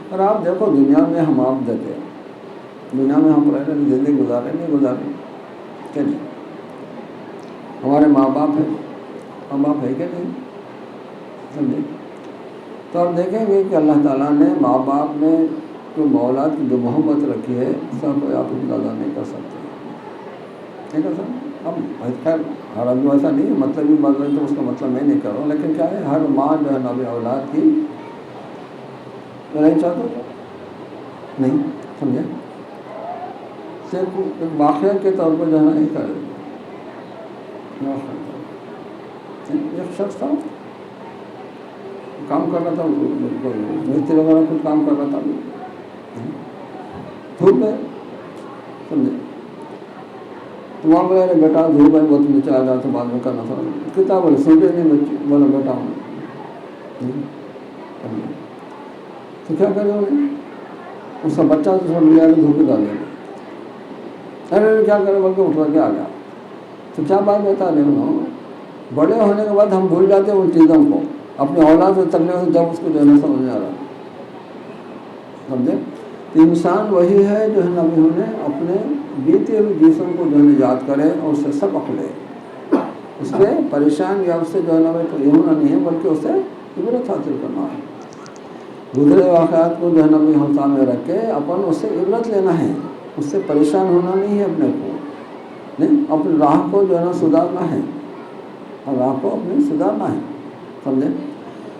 اور آپ دیکھو دنیا میں ہم آپ دیتے ہیں، دنیا میں ہم رہنے زندگی گزارے نہیں گزارے کہ نہیں؟ ہمارے ماں باپ ہیں، ماں باپ ہے کہ نہیں؟ سمجھے؟ تو آپ دیکھیں گے کہ اللہ تعالیٰ نے ماں باپ میں جو اولاد کی جو محبت رکھی ہے سب کو آپ اندازہ نہیں کر سکتے. ٹھیک ہے سر؟ اب خیر ہر آدمی ایسا نہیں ہے، مطلب بھی بات رہے تو اس کا مطلب میں نہیں کر رہا ہوں، لیکن کیا ہے ہر ماں جو ہے نا بھی اولاد کی نہیں چاہتا نہیں. سمجھے؟ صرف ایک واقعہ کے طور پر جو ہے نا یہ کرے. ایک شخص تھا کام کر رہا تھا، مستری وغیرہ کچھ کام کر رہا تھا، دھوپ میں. سمجھے؟ تو وہاں میرے بیٹا دھوپ ہے بہت نیچے آ جاتا بعد میں کرنا تھا. کتاب بولے سوچے نہیں بچے بولا بیٹا ہوں. تو کیا کرے انہیں اس کا بچہ تو مل جائے گا دھوپ میں ڈال دیں گے. ارے کیا کرے بول کے اٹھوا کے آ گیا. تو کیا بات بتا رہے ہوں، بڑے ہونے کے بعد ہم بھول جاتے ہیں ان چیزوں کو، اپنے اولاد سے تکلیف جب اس کو جو ہے نا سمجھ آ رہا. سمجھے؟ تو انسان وہی ہے جو ہے نا ابھی انہیں اپنے بیتے ہوئے جسم کو جو ہے نا یاد کرے اور اس سے سبق لے، اس سے پریشان یا اس سے جو ہے نا یہ ہونا نہیں ہے بلکہ اس سے عبرت حاصل کرنا ہے. گزرے واقعات کو جو ہے نا بھی ہم سامنے رکھ کے اپن اس سے عبرت لینا ہے، اس سے پریشان ہونا نہیں ہے اپنے کو، نہیں اپنی راہ کو جو ہے نا سدھارنا ہے، اور راہ کو اپنے سدھارنا ہے. سمجھے؟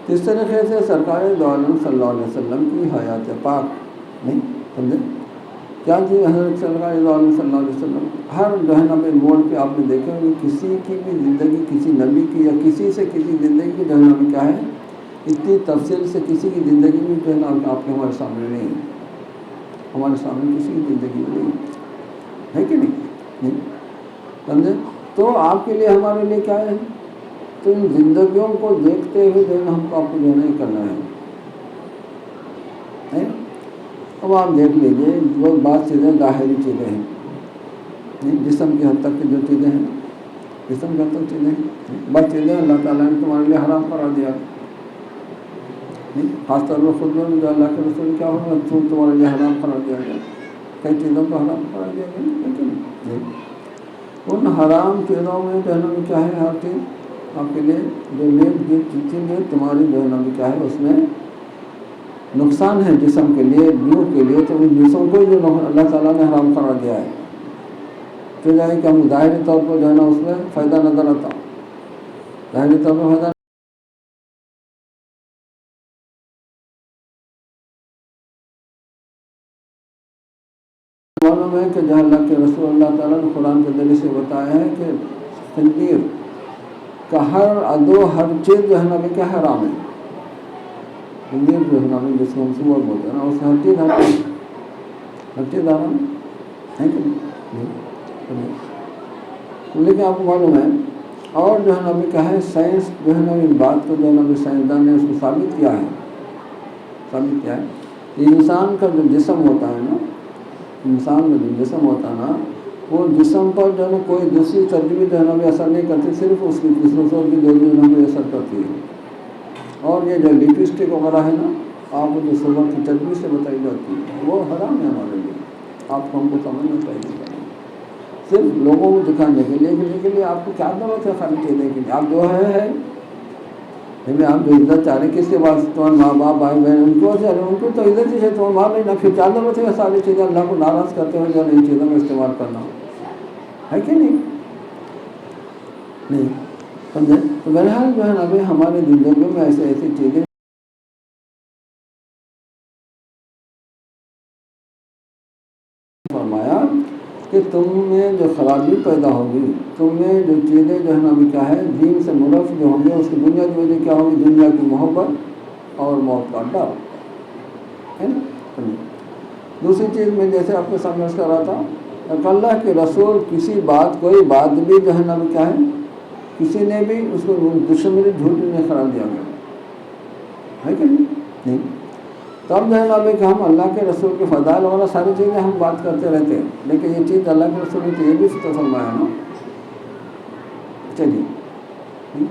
اس طریقے سے سرکار دو عالم صلی اللہ علیہ وسلم کی حیات پاک نہیں. سمجھے؟ کیا تھی حضرت سرکار دو عالم صلی اللہ علیہ وسلم؟ ہر جو ہے نا بھی موڑ پہ آپ نے دیکھے ہوئے کسی کی بھی زندگی، کسی نبی کی یا کسی سے کسی زندگی کی جو ہے نا کیا ہے اتنی تفصیل سے کسی کی زندگی میں جو ہے نا آپ کے ہمارے سامنے نہیں ہے. ہمارے سامنے کسی کی زندگی میں نہیں ہے کہ نہیں؟ سمجھے؟ تو آپ کے لیے ہمارے لیے کیا ہے؟ تو ان زندگیوں کو دیکھتے ہوئے جو ہے نا ہم کو آپ کو جو ہے نہیں کرنا ہے. اب آپ دیکھ لیجیے وہ بات چیزیں ظاہری چیزیں ہیں، جسم کی حد تک کی جو چیزیں ہیں، جسم کی حد تک چیزیں ہیں، بس چیزیں اللہ تعالیٰ نے تمہارے لیے حرام کرا دیا. خاص طور پر خود میں جو اللہ کے رسول کیا ہوگا تمہارے لیے حرام قرار دیا گیا، کئی چیزوں کو حرام قرار دیا گیا. لیکن ان حرام چیزوں میں جو ہے نا کیا ہے ہر چیز آپ کے لیے جو چیزیں تمہاری جو ہے نا کیا ہے اس میں نقصان ہے جسم کے لیے، روح کے لیے، تو ان جسم کو جو اللہ تعالیٰ نے حرام قرار دیا ہے تو جائے کہ ہم ظاہری طور پر جو ہے نا اس میں فائدہ نظر آتا، ظاہری طور پر فائدہ معلوم ہے کہ جہاں اللہ کے رسول اللہ تعالیٰ نے قرآن کے ذریعے سے بتایا ہے کہ خنزیر کا ہر ادو ہر چیز جو ہے نا کیا حرام ہے. خنزیر جو ہے نا جس کو ہم سور بولتے ہیں نا اس ہر چیز حرام ہے کہ نہیں. لیکن آپ کو معلوم ہے اور جو ہے نا کیا ہے سائنس جو ہے نا اس بات کو جو ہے نا سائنسدان نے اس کو ثابت کیا ہے کہ انسان کا جو جسم ہوتا ہے نا، انسان میں جو جسم ہوتا ہے نا وہ جسم پر جو ہے نا کوئی دوسری ترجیح جو ہے نا بھی اثر نہیں کرتی، صرف اس کی خصوصیات کی جو ہے نا بھی اثر کرتی ہے. اور یہ جو لپسٹک وغیرہ ہے نا آپ کو جو صبح کی تجویز سے بتائی جاتی ہے وہ حرام ہے ہمارے لیے، آپ کو ہم کو سمجھنا چاہیے. صرف لوگوں کو دکھانے کے لیے آپ کو کیا ضرورت ہے خالی چیزیں کے لیے؟ آپ جو ہے آپ جو عزت چاہ رہے کس کے پاس؟ تمہارے ماں باپ بھائی بہن ان کو چاہ رہے ان کو تو عزت ہی ہے، تمہارے ماں نہیں، پھر کیا ضرورت ہے ساری چیزیں اللہ کو ناراض کرتے ہوئے جو نئی چیزوں میں استعمال کرنا ہے کہ نہیں؟ نہیں سمجھے؟ تو بہرحال جو ہے نا ابھی ہماری زندگی میں ایسی چیزیں فرمایا کہ تم میں جو خرابی پیدا ہوگی، تم میں جو چیزیں جو ہے نا ابھی کیا ہے دین سے منف جو ہوں گے، اس کی بنیادی وجہ کیا ہوگی؟ دنیا کی محبت اور موت کا ڈر ہے نا۔ دوسری چیز میں جیسے آپ کو سمجھ کر رہا تھا کہ اللہ کے رسول کسی بات کوئی بات بھی جو ہے نا ابھی کیا ہے کسی نے بھی اس کو دشمنی جھوٹ نہیں قرار دیا گیا ہے کہ نہیں؟ تب جو ہے نا کہ ہم اللہ کے رسول کے فضائل وغیرہ ساری چیزیں ہم بات کرتے رہتے ہیں، لیکن یہ چیز اللہ کے رسول نے تو یہ بھی تو فرمایا نا۔ چلیے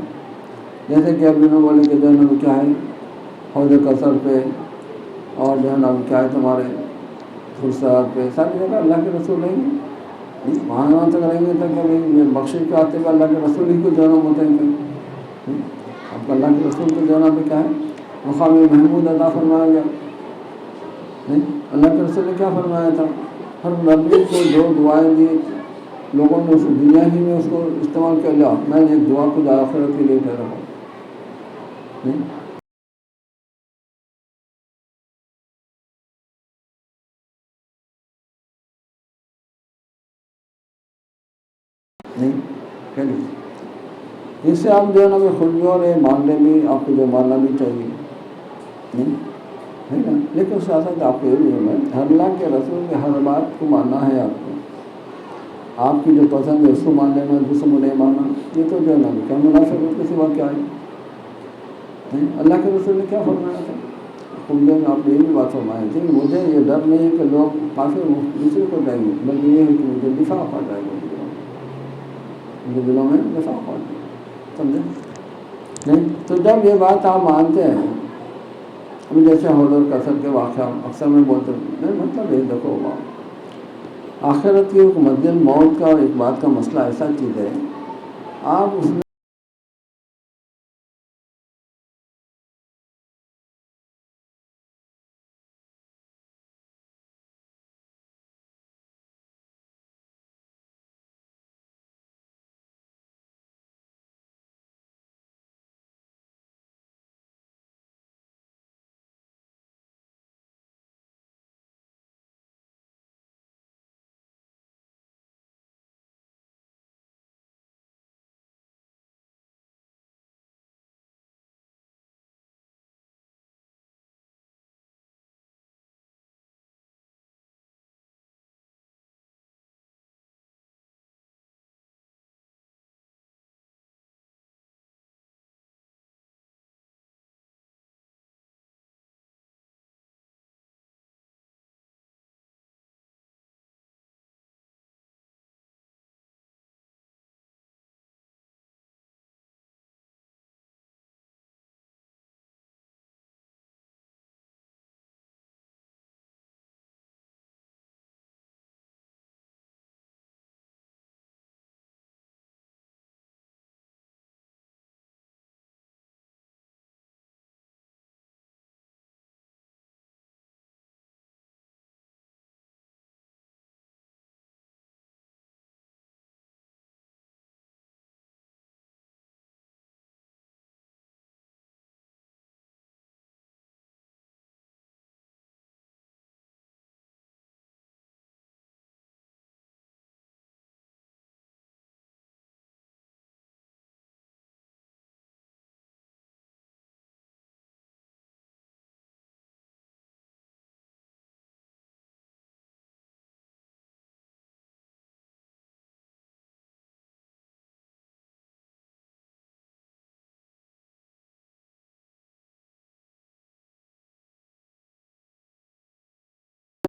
جیسے کہ اب انہوں بولے کہ جو ہے نا کیا ہے حوض کوثر پہ اور جو ہے نا کیا ہے تمہارے فرصت پہ ساری جگہ اللہ کے رسول رہیں گے، وہاں تک رہیں گے تک کہ بخشش کے آتے ہوئے اللہ کے رسول ہی کو جو ہے نا ہوتے ہیں۔ اب اللہ کے رسول کو جو ہے نا پہ کیا ہے مقام محمود عطا فرمایا گیا۔ نہیں اللہ کے رسول نے کیا فرمایا تھا؟ ہر نبی کو جو دعائیں دی لوگوں نے اس دنیا ہی میں اس کو استعمال کر لیا، میں نے ایک دعا کو آخرت کے لیے ٹھہرا ہوں۔ نہیں نہیں چلیے اس سے آپ جو ہے نا خود اور ماننے بھی آپ کو جو ماننا بھی چاہیے، نہیں ہے نا، لیکن ساتھ ساتھ آپ کو یہ نہیں ہے ہر اللہ کے رسول کے ہر بات کو ماننا ہے آپ کو، آپ کی جو پسند ہے اس کو مان لینا، دوسروں کو نہیں ماننا، یہ تو جو ہے نا کیا منافقت کے سوا کیا ہے؟ نہیں اللہ کے رسول نے کیا فرمایا تھا؟ خود میں آپ نے یہ بھی بات فرمائی تھی کہ مجھے یہ ڈر نہیں ہے کہ لوگ کافی دوسرے کو جائیں گے، بلکہ یہ ہے کہ مجھے دفاع پا جائے گا ان کے دلوں میں دفاع پا جائے گا، سمجھے؟ نہیں تو جب یہ بات آپ مانتے ہیں، ابھی جیسے حضور کوثر کے واقعہ اکثر میں بولتے ہیں، مطلب یہ دیکھو آخرت کی ایک منزل موت کا اور ایک بات کا مسئلہ ایسا چیز ہے آپ اس میں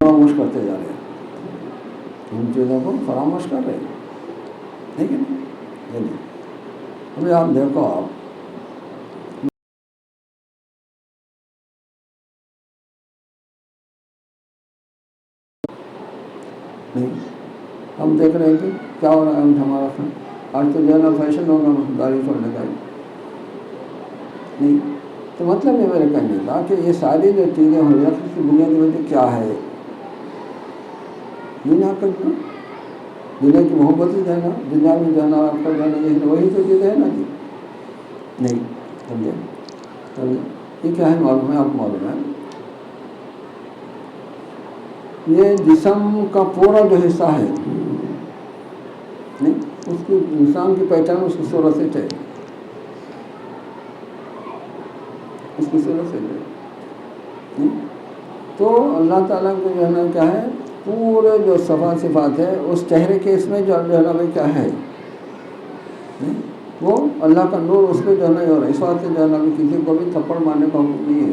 فراموش کرتے جا رہے ہیں، ان چیزوں کو فراموش کر رہے ہیں، ٹھیک ہے نا؟ ابھی آپ دیکھو آپ نہیں ہم دیکھ رہے ہیں کہ کیا ہو رہا ہے ہمارا فن. آج تو جو ہے نا فیشن ہوگا داڑھی چھوڑنے کا نہیں. تو مطلب یہ میرے کہنے کا کہ یہ ساری جو چیزیں ہو رہی ہیں اس کی بنیادی وجہ کیا ہے؟ دنیا کا جو دنیا کی محبت جو ہے نا، دنیا میں جو ہے نا آپ کا جو ہے نا یہ وہی تو چیزیں ہیں نا جی. نہیں سمجھے یہ کیا ہے معلوم ہے؟ آپ معلوم ہے یہ جسم کا پورا جو حصہ ہے نہیں، اس کی انسان کی پہچان اس کی صورت سے چاہیے، اس کی صورت سے چاہیے. تو اللہ تعالیٰ کو جو ہے نا کیا ہے پورے جو صفات ہے اس چہرے کے اس میں جو ہے نا بھائی کیا ہے وہ اللہ کا نور اس پہ جو ہے نا اور اس بات سے جو ہے نا کسی کو بھی تھپڑ مارنے کا حکم نہیں ہے،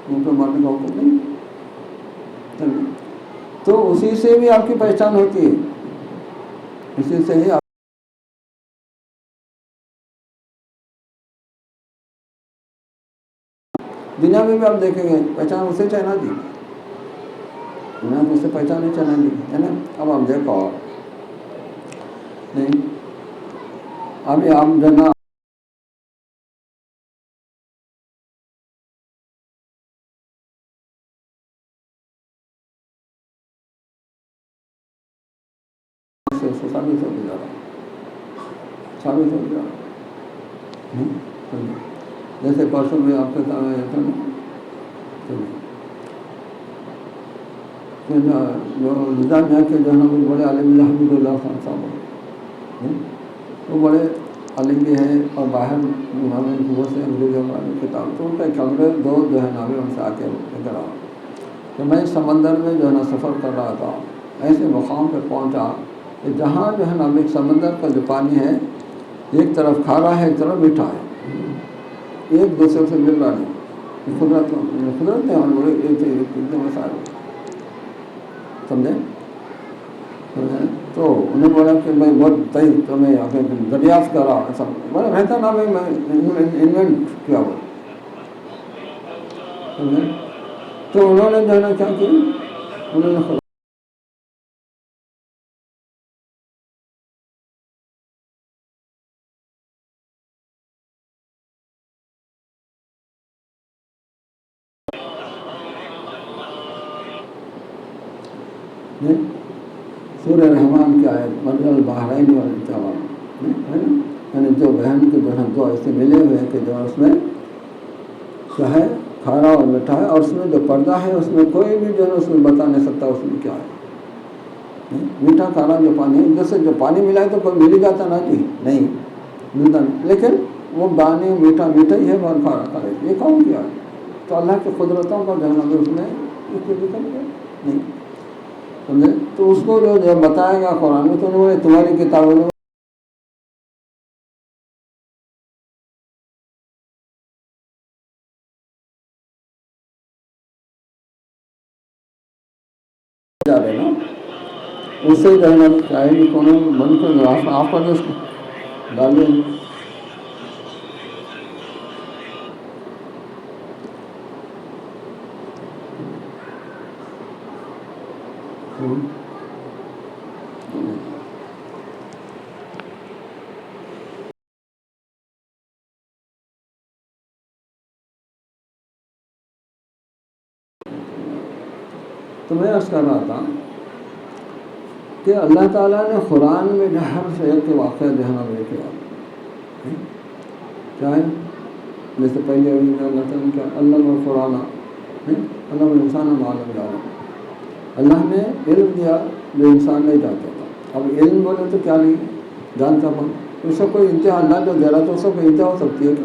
ان کو مارنے کا حکم نہیں. تو اسی سے بھی آپ کی پہچان ہوتی ہے، اسی سے ہی دنیا میں بھی آپ دیکھیں گے پہچان اسے چاہنا جی، دنیا میں اسے پہچان نہیں چاہنا جی ہے نا. اب آپ دیکھو نہیں ابھی آپ جو نا ثابت ہو جا رہا ثابت ہو جا رہا. جیسے پرسوں میں آپ کے سامنے تھا نا جو نظام یہاں کے جو ہے نا وہ بڑے عالم اللہ حمید اللہ خان صاحب وہ بڑے عالم بھی ہیں اور باہر صبح سے انگریزوں کا کتاب. تو ان کا ایک انگریز دوست جو ہے نا ان سے آ کے ادھر آ کہ میں سمندر میں جو ہے نا سفر کر رہا تھا، ایسے مقام پہ پہنچا کہ جہاں جو ہے نا ایک سمندر کا جو پانی ہے ایک طرف کھارا ہے ایک طرف میٹھا ہے، ایک دوسرے سے مل رہا نہیں. قدرت نے ہم بڑے اتنے مسائل سمجھے. تو انہیں بولا کہ میں بہت تیز تو میں دریافت کرا ایسا بڑا رہتا نا بھائی میں انوینٹ کیا ہوا. تو انہوں نے جو ہے نا کیا کیا انہوں نے سورہ رحمان کی آیت مرج البحرین والتوام ہے نا، یعنی جو بہن کے جو ہے دو ایسے ملے ہوئے ہیں کہ جو اس میں کیا ہے کھارا اور میٹھا ہے، اور اس میں جو پردہ ہے اس میں کوئی بھی جو ہے اس میں بتا نہیں سکتا اس میں کیا ہے. میٹھا کھارا جو پانی ہے جیسے جو پانی ملا ہے تو کوئی مل ہی جاتا نا جی، نہیں ملتا نہیں، لیکن وہ پانی میٹھا میٹھا ہی ہے اور کھارا کھارا یہ کون کیا ہے. تو اللہ کی قدرتوں کا جو ہے اس میں نہیں سمجھے. تو اس کو جو بتایا گیا قرآن میں تو انہوں نے تمہاری کتابوں میں جا رہے نا اس سے جو ہے نا چاہے کون بند کر دو آپ کا اس کو ڈالیں تو میں عرض کر رہا تھا کہ اللہ تعالیٰ نے قرآن میں جو ہر شعر کے واقعہ جو ہے نا وہ کیا چاہے جیسے پہلے اللہ تعالیٰ نے کیا اللہ و قرآن اللہ انسان معلوم جانا، اللہ نے علم دیا جو انسان نہیں جانتا تھا. اب علم بولے تو کیا نہیں جانتا پن اس کا کوئی انتہا اللہ جو دے رہا تو اس کا کوئی انتہا ہو سکتی ہے کہ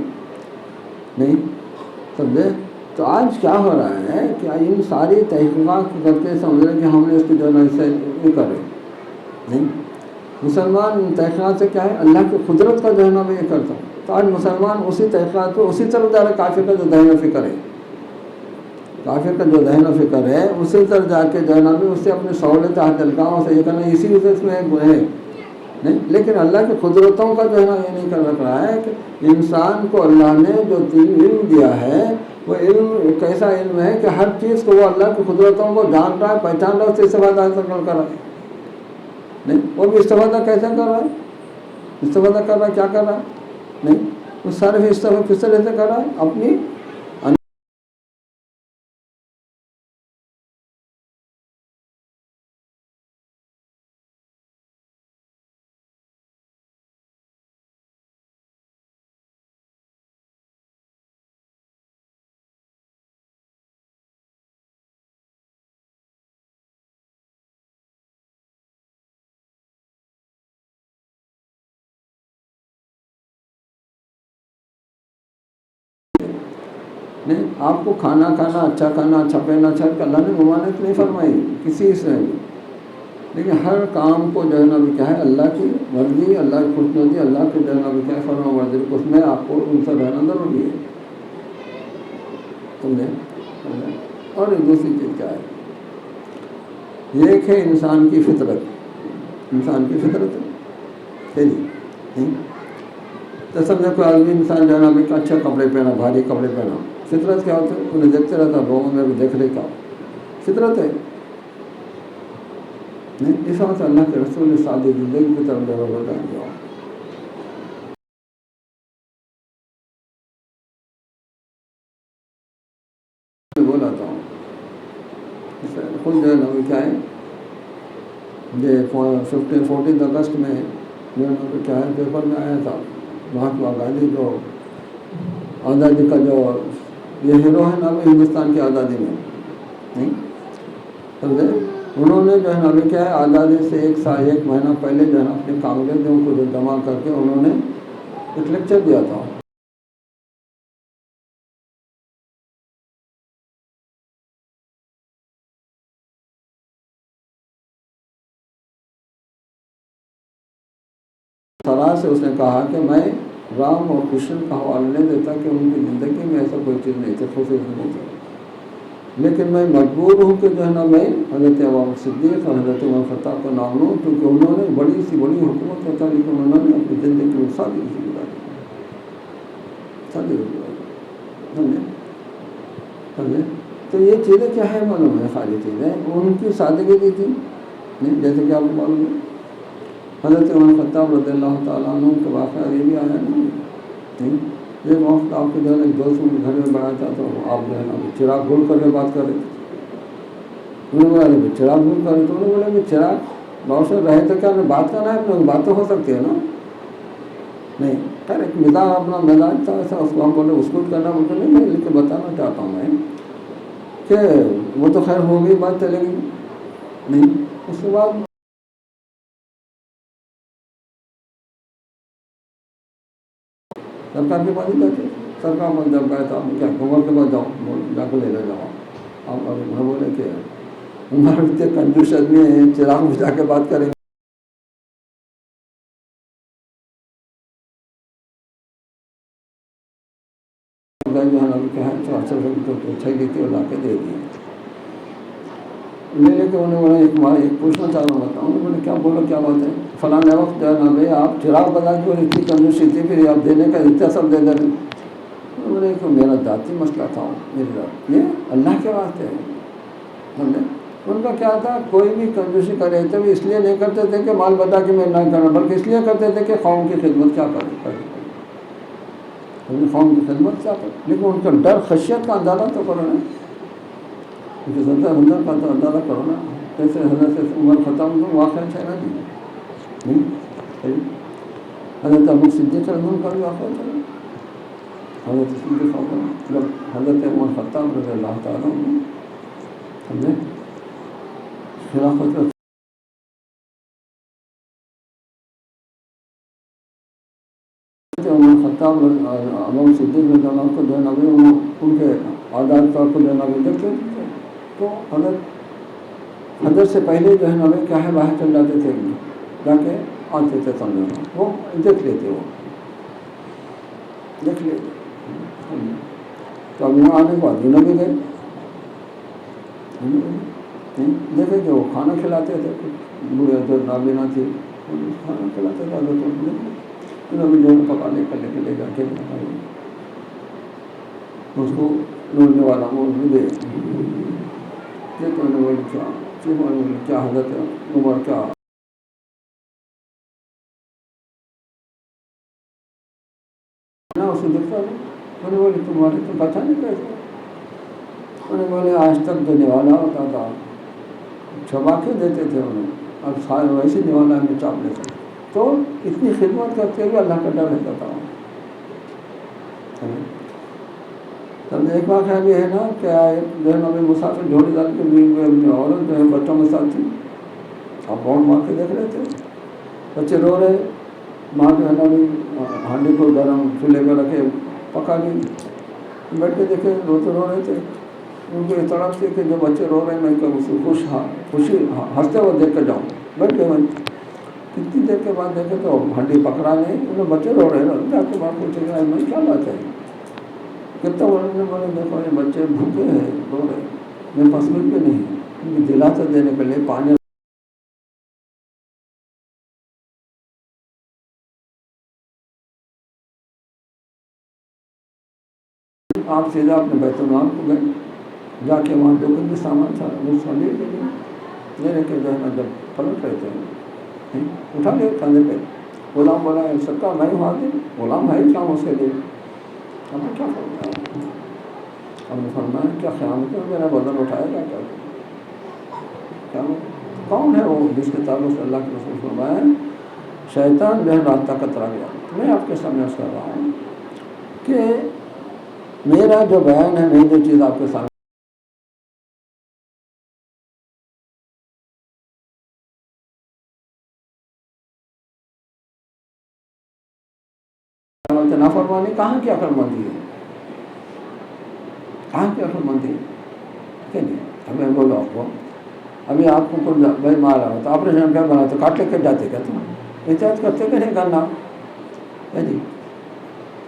نہیں سمجھے. تو آج کیا ہو رہا ہے کہ ان ساری تحقیقات کرتے سمجھ رہے کہ ہم نے اس کی جو ہے نا اس سے یہ کرے نہیں. مسلمان تحقیقات سے کیا ہے اللہ کی قدرت کا جو ہے نا میں یہ کرتا ہوں. تو آج مسلمان اسی تحقیقات پہ اسی طرف جا رہا ہے کافر کا جو ذہن و فکر ہے، کافر کا جو ذہن و فکر ہے اسی طرف جا کے جو ہے نا بھی اس سے اپنی سہولت ہلکاؤں سے یہ کرنا اسی وجہ سے ہے نہیں. لیکن اللہ کی قدرتوں کا جو ہے نا یہ نہیں کر رکھ رہا ہے کہ انسان کو اللہ نے جو علم دیا ہے وہ علم ایک ایسا علم ہے کہ ہر چیز کو وہ اللہ کی قدرتوں کو جان رہا ہے پہچان رہا ہے، اس سے بات حاصل کر رہا ہے نہیں، وہ بھی استفادہ کیسے کر رہا ہے، استفادہ کر رہا ہے، کیا کر رہا ہے؟ نہیں، وہ سارے استفادہ کس طرح سے کر رہا ہے؟ اپنی نہیں، آپ کو کھانا اچھا کھانا، اچھا پہننا، اچھا کہ اللہ نے ممانعت نہیں فرمائی کسی سے بھی، لیکن ہر کام کو جو ہے نا بھی کیا ہے اللہ کی مرضی، اللہ کی خوشنودی، اللہ کے جو ہے نا بھی کیا ہے فرما برداری، اس میں آپ کو ان سے رہنا ضروری ہے، سمجھے؟ اور ایک دوسری چیز کیا ہے، ایک ہے انسان کی فطرت، انسان کی فطرت ہے جی، تو سمجھے کوئی آدمی انسان جو ہے نا بھی اچھے کپڑے پہنا، بھاری کپڑے پہنا، فطرت کیا ہوتا ہے؟ انہیں دیکھتے رہتا، لوگوں میں دیکھ رہے، کا فطرت ہے نہیں، اس وقت اللہ کے رسول نے سادی زندگی کی طرف بتائیں گے، بولا تھا خود جو ہے نا کیا ہے، یہ 14 اگست میں جو ہے نا کیا ہے پیپر میں آیا تھا، مہاتما گاندھی جو آزادی کا جو یہ ہیرو ہے نا ہندوستان کی آزادی میں، نہیں سمجھے؟ انہوں نے جو ہے نا ابھی کیا ہے آزادی سے ایک مہینہ پہلے جو ہے نا اپنے کانگریسیوں کو جو جمع کر کے انہوں نے ایک لیکچر دیا تھا، طرح سے اس نے کہا کہ میں رام اور کرشن کا حوالہ نہیں دیتا کہ ان کی زندگی میں ایسا کوئی چیز نہیں تھی، خصوصی نہیں تھی، لیکن میں مجبور ہوں کہ جو ہے نا میں حضرت ابوبکر صدیق اور حضرت عمر خطاب کا نام لوں، کیونکہ انہوں نے بڑی سی بڑی حکومت ہوتا، لیکن انہوں نے اپنی زندگی میں سادگی سے گزاری، سادگی گزاری، سمجھے؟ تو یہ چیزیں کیا ہے معلوم ہے، خالی چیزیں ان کی سادگی دی تھی، نہیں جیسے کہ آپ کو معلوم ہے حضرت عمر خطاب رضی اللہ تعالیٰ عنہ کے واقعہ یہ بھی آیا نہیں، یہ وقت آپ کے جو ہے ایک دوست کے گھر میں بڑھا تھا، تو آپ جو ہے نا چراغ گل کر کے بات کر رہے تھے، انہوں نے بولا چراغ گل کر رہے، تو انہوں نے بولا کہ چراغ روشن رہے تو کیا ہمیں بات کرنا ہے، اپنے بات تو ہو سکتی ہے نا، نہیں خیر ایک مزاج اپنا مزاج تھا ایسا، اس کو ہم بولے اس کو کرنا بولتے نہیں، میں لکھ کے بتانا چاہتا ہوں میں کہ وہ تو خیر ہو گئی بات چلے گی نہیں، اس کے بعد سرکار کے پاس ہی جاتے، سرکار میں جب گئے تو آپ کیا عمر کے پاس جاؤ، جا کے لے جاؤ، آپ ابھی میں بولے کہ عمر اتنے کنجوس آدمی ہے، چراغ بجھا کے بات کریں گے، جو ہے نا کیا ہے 400 روپئے اچھائی کی تھی اور لا کے دے دیے، لے کے انہوں نے ایک پوچھنا چاہ رہا تھا، انہوں نے کیا بولو کیا بات ہے، فلاں وقت جو ہے نا بھائی آپ چراغ بجا کے اور اتنی کنجوسی تھی، پھر آپ دینے کا اتنا سب دے دیں، انہوں نے کہ میرا ذاتی مسئلہ تھا، میری ذات یہ اللہ کے واسطے ہے، سمجھے؟ ان کا کیا تھا، کوئی بھی کنجوسی کرے تو بھی اس لیے نہیں کرتے تھے کہ مال بتا کے میں نہ کرنا، بلکہ اس لیے کرتے تھے کہ قوم کی خدمت کیا کرے، قوم کی خدمت کیا کرے، لیکن ان کا ڈر خشیت کا اندازہ تو کرو نا، کیونکہ اندر کا تو اندازہ کرو نا، جیسے حضرت عمر خطاب کا واقعہ ہے نا جی، حضرت ابو صدیق رضی اللہ کا بھی واقعہ تھا، حضرت صدیق جب حضرت عمر خطاب رضی اللہ تعالیٰ عنہ سمجھے خلافت عمر خطاب ابو صدیق رضی اللہ کو جو ہے نبی ان کے آزاد طور کو جو ہے نبی دیکھتے تھے، تو حضرت سے پہلے جو ہے نبی کیا ہے باہر چل جاتے تھے، جا کے آتے تھے سمجھنا، وہ دیکھ لیتے، وہ دیکھ لیتے، تو اب یہاں آنے کے بعد یہ نبی گئے دیکھے کہ وہ کھانا کھلاتے تھے، بوڑھے جو نابینا تھی کھانا کھلاتے تھے، نبی جو پکانے کا لے کے لے جا کے اس کو لوٹنے والا وہ بھی دے کیا حضرت عمر کیا نا اسے دیکھتا نہیں. میں نے بولے تمہارے تو پتہ نہیں کیسے. میں نے بولے آج تک جو نوالا ہوتا تھا چھپا کے دیتے تھے انہیں, اب سارے ویسے نوالا میں چاپ لیتے. تو اتنی خدمت کرتے ہوئے اللہ کا ڈر رہتا تھا. تب ایک واقعہ بھی ہے نا کہ جو ہے نا ابھی مسافر جھوڑی ڈال کے اپنی عورت جو ہے بچوں کے ساتھ تھی. اب بہت ماں کے دیکھ رہے تھے, بچے رو رہے, ماں جو ہے نا بھی ہانڈی کو گرم چولہے پہ رکھے پکا لی, بیٹھ کے دیکھے روتے رو رہے تھے. ان کو یہ تڑپ تھی کہ جو بچے رو رہے ہیں میں ان کو خوشی ہنستے ہوئے دیکھ کے جاؤں. بیٹھ گئے. میں کتنی دیر کے بعد دیکھے تو ہانڈی پکڑا نہیں, انہیں بچے رو رہے ہیں. جا کے بعد پوچھے گا میں کیا بات ہے کتنا بولے. بولے دیکھو یہ بچے بھوکے ہیں رو رہے, میں پاس بھی نہیں, ان کی دلاتا دینے کے لیے پانی آپ سیدھا اپنے بیت المال کو گئے, جا کے وہاں جو کچھ بھی سامان تھا وہ لے لے کے جو ہے نا جب پلٹ رہے تھے اٹھا لے کندھے پہ. غلام بولا سرکار میں ہوں حاضر, غلام ہے کیا اس کے لیے. ہم نے کیا فرمایا, ہم نے فرمایا کیا خیال کیا میرا بدن اٹھائے گا کیا کون ہے وہ جس کے تعلق سے اللہ کے رسول فرمایا شیطان جو ہے راستہ کترا گیا. میں آپ کے سامنے کر رہا ہوں کہ میرا جو بیان ہے میں جو چیز آپ کے سامنے نافرمانی کہاں کی عقل مندی ہے, کہاں کی عقل مندی ہے کہ نہیں. ہمیں بولو آپ کو ابھی آپ کو کچھ بھائی مار رہا ہو تو آپریشن کیا بنا تو کاٹ لے کے جاتے کیا تم احتیاط کرتے کہ نہیں کرنا ہے جی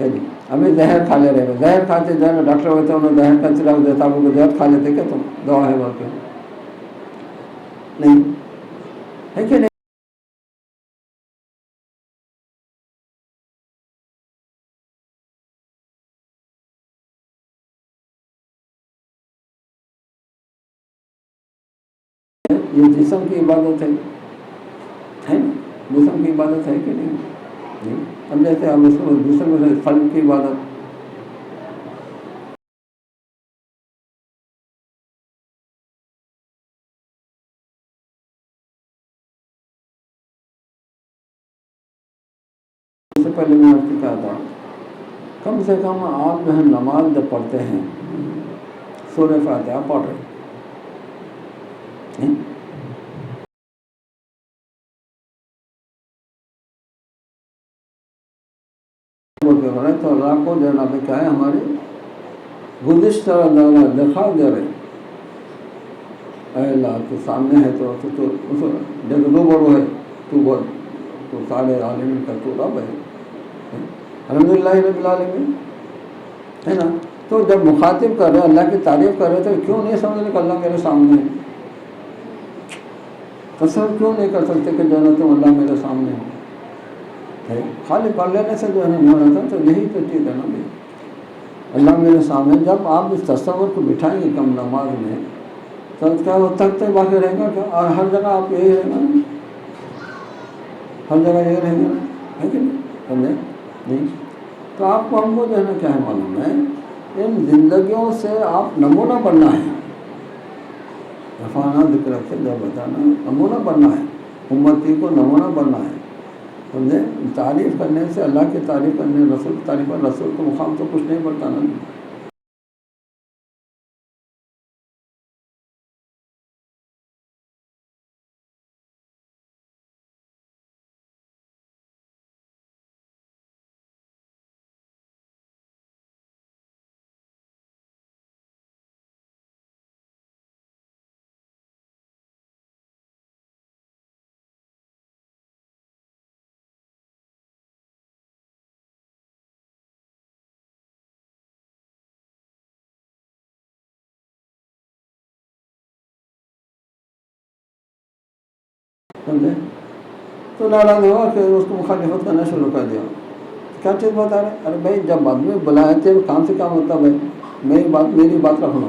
ہے جی. ہمیں زہر کھا لے رہے, زہر کھاتے جو ہے نا ڈاکٹر ہوتے ہیں انہوں نے زہر کا چراغ دیتا آپ کو زہر کھا لیتے کیا تم دوا ہے بول کے نہیں ہے کہ نہیں. یہ جسم کی عبادت ہے نا, جسم کی عبادت ہے کہ نہیں. اب جیسے ہم اس کو جسم میں پھل کی عبادت اس سے پہلے میں آپ کو کہا تھا کم سے کم آپ جو ہے نماز جب پڑھتے ہیں سورہ فاتحہ پڑھ رہے ہیں تو اللہ کو جو ہے نا کیا ہے ہماری گزشتہ دکھا دے رہے اے اللہ تو سامنے ہے تو جب دو بڑو ہے تو سارے عالمین کا تو رب ہے الحمدللہ رب العالمین ہے نا. تو جب مخاطب کر رہے اللہ کی تعریف کر رہے تو کیوں نہیں سمجھ رہے کہ اللہ میرے سامنے ہے. تصور کیوں نہیں کر سکتے کہ جو ہے تم اللہ میرے سامنے ہے. خالی پڑھ لینے سے جو ہے نہیں ہو رہا تھا. تو یہی تو چیز ہے نا بھائی اللہ میرے سامنے. جب آپ اس تصور کو بٹھائیں گے کم نماز میں تو کیا وہ تک تک باقی رہے گا کہ ہر جگہ آپ یہی رہے گا نا, ہر جگہ یہی رہے گا نا ہے کہ نہیں. نہیں تو آپ کو ہم کو جو ہے نا کیا ہے معلوم ہے ان زندگیوں سے آپ نمونہ بننا ہے. رفعنا ذکرک سے جب بتانا نمونہ بننا ہے, امتی کو نمونہ بننا ہے. سمجھے تعریف کرنے سے اللہ کی تعریف کرنے رسول کی تعریف کرنے رسول کو مقام تو کچھ نہیں بڑھتا نا. سمجھے تو ناراض ہوا کہ اس کو مخالفت کرنا شروع کر دیا. کیا چیز بتا رہے ارے بھائی جب آدمی بلائے تھے کام سے کیا مطلب ہے میری بات رکھنا.